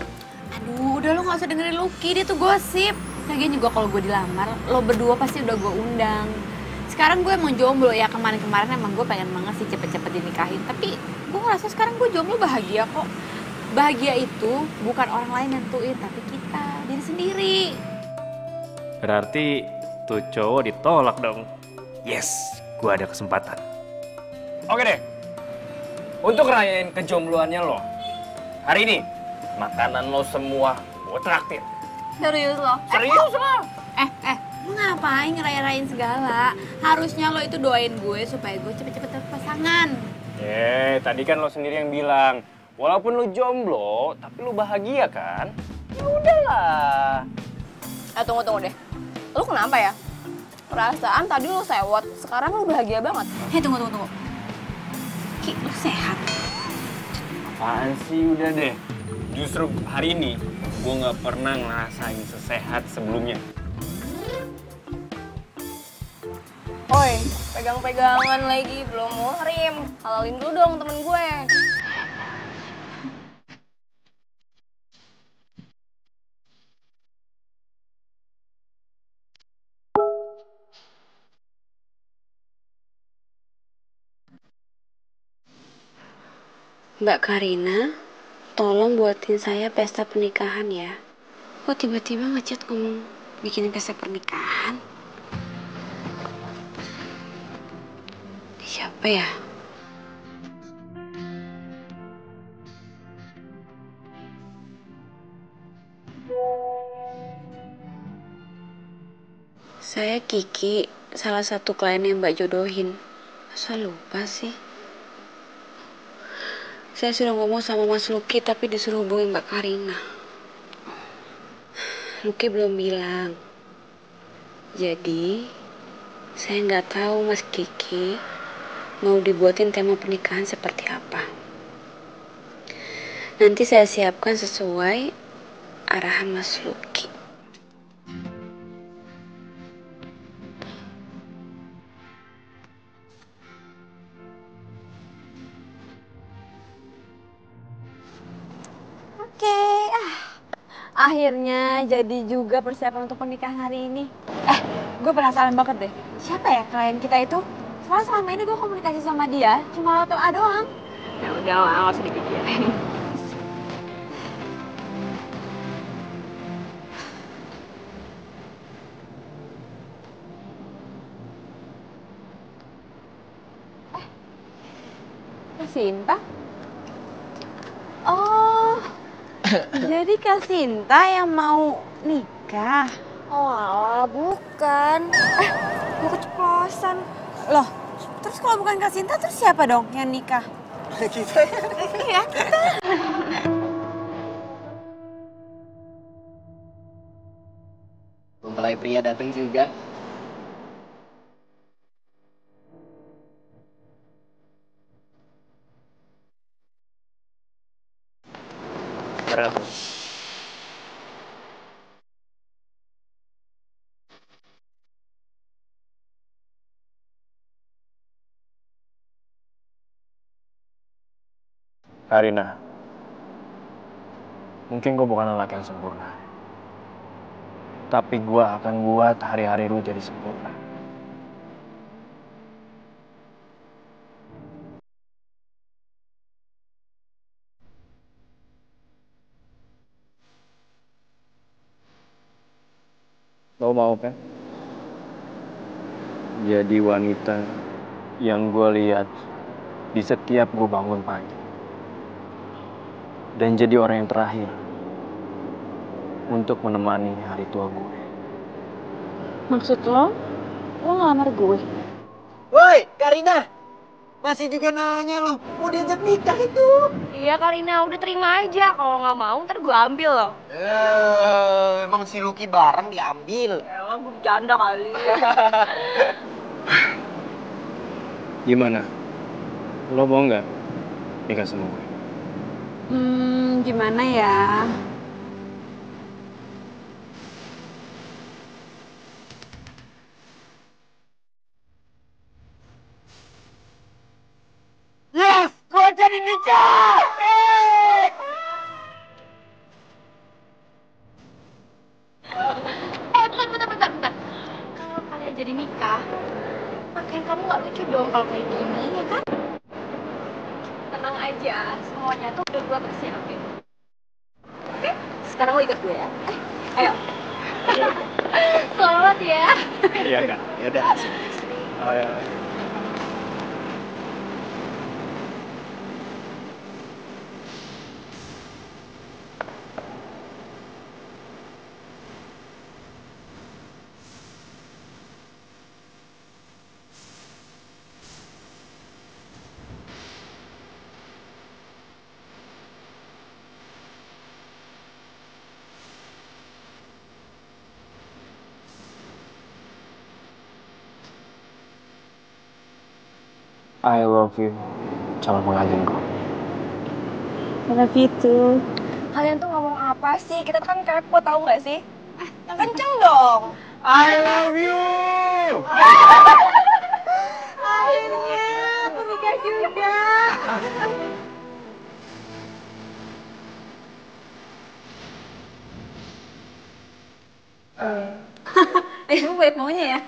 Aduh, udah lo gak usah dengerin Lucky, dia tuh gosip. Lagian juga kalau gue dilamar, lo berdua pasti udah gue undang. Sekarang gue emang jomblo ya, kemarin-kemarin emang gue pengen banget sih cepet-cepet dinikahin. Tapi gue ngerasa sekarang gue jomblo bahagia kok. Bahagia itu bukan orang lain yang nentuin, tapi kita, diri sendiri. Berarti tuh cowok ditolak dong. Yes, gue ada kesempatan. Oke deh, untuk rayain kejombloannya lo, hari ini makanan lo semua gue traktir. Serius lo? Serius lo? Lo ngapain ngeraya-rayain segala? Harusnya lo itu doain gue supaya gue cepet-cepet dapet pasangan. Tadi kan lo sendiri yang bilang, walaupun lo jomblo, tapi lo bahagia kan? Ya udahlah. Tunggu deh. Lo kenapa ya? Perasaan tadi lo sewot, sekarang lo bahagia banget. Tunggu. Ki, lo sehat? Apaan sih, udah deh. Justru hari ini, gue gak pernah ngerasain sesehat sebelumnya. Oi, pegang-pegangan lagi, belum muhrim. Halalin dulu dong temen gue. Mbak Karina, tolong buatin saya pesta pernikahan ya. Kok tiba-tiba ngechat ngomong bikin pesta pernikahan? Siapa ya? Saya Kiki, salah satu klien yang Mbak jodohin. Masa lupa sih? Saya sudah ngomong sama Mas Lucky tapi disuruh hubungi Mbak Karina. Lucky belum bilang. Jadi, saya nggak tahu Mas Kiki mau dibuatin tema pernikahan seperti apa. Nanti saya siapkan sesuai arahan Mas Lucky. Akhirnya jadi juga persiapan untuk pernikahan hari ini. Gue penasaran banget deh. Siapa ya klien kita itu? Soalnya selama ini gue komunikasi sama dia cuma lewat WA doang. Ya udah, nggak usah dipikirin. Sinta? Oh, jadi Kak Sinta yang mau nikah? Oh alah, bukan. Gue keceplosan. Loh, terus kalau bukan Kak Sinta, terus siapa dong yang nikah? Kita Iya, kita. Mempelai pria datang juga. Berapa? Karina, mungkin gue bukan lelaki yang sempurna. Tapi gue akan buat hari-hari lu jadi sempurna. Lo mau kan? Jadi wanita yang gue lihat di setiap gue bangun pagi. Dan jadi orang yang terakhir untuk menemani hari tua gue. Maksud lo ngelamar gue? Woi, Karina! Masih juga nanya lo, mau diajak nikah itu? Iya Karina, udah terima aja. Kalau nggak mau ntar gue ambil loh. Emang si Lucky bareng diambil? Emang gue bercanda kali. Gimana? Lo mau nggak nikah sama gue? Gimana ya? Yes! Gue jadi nikah! Bentar. Kalau kalian jadi nikah, pakaian kamu nggak lucu dong kalau kayak gini, ya kan? Tenang aja, semuanya tuh udah gue persiapin. Oke? Sekarang lo ikut gue ya. Ayo. Selamat ya. Iya kan? Ya udah. Oh ya. I love you, calon pengantinku. I love you too. Kalian tuh ngomong apa sih? Kita kan kepo, tahu nggak sih? Yang kenceng dong. I love you! Akhirnya menikah juga. Itu baik maunya ya.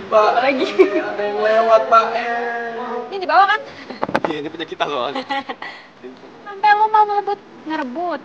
Pak, lagi ada yang lewat, Pak. Ini di bawah kan? Iya, ini punya kita soalnya. Sampai lo mau ngerebut. Nyabut.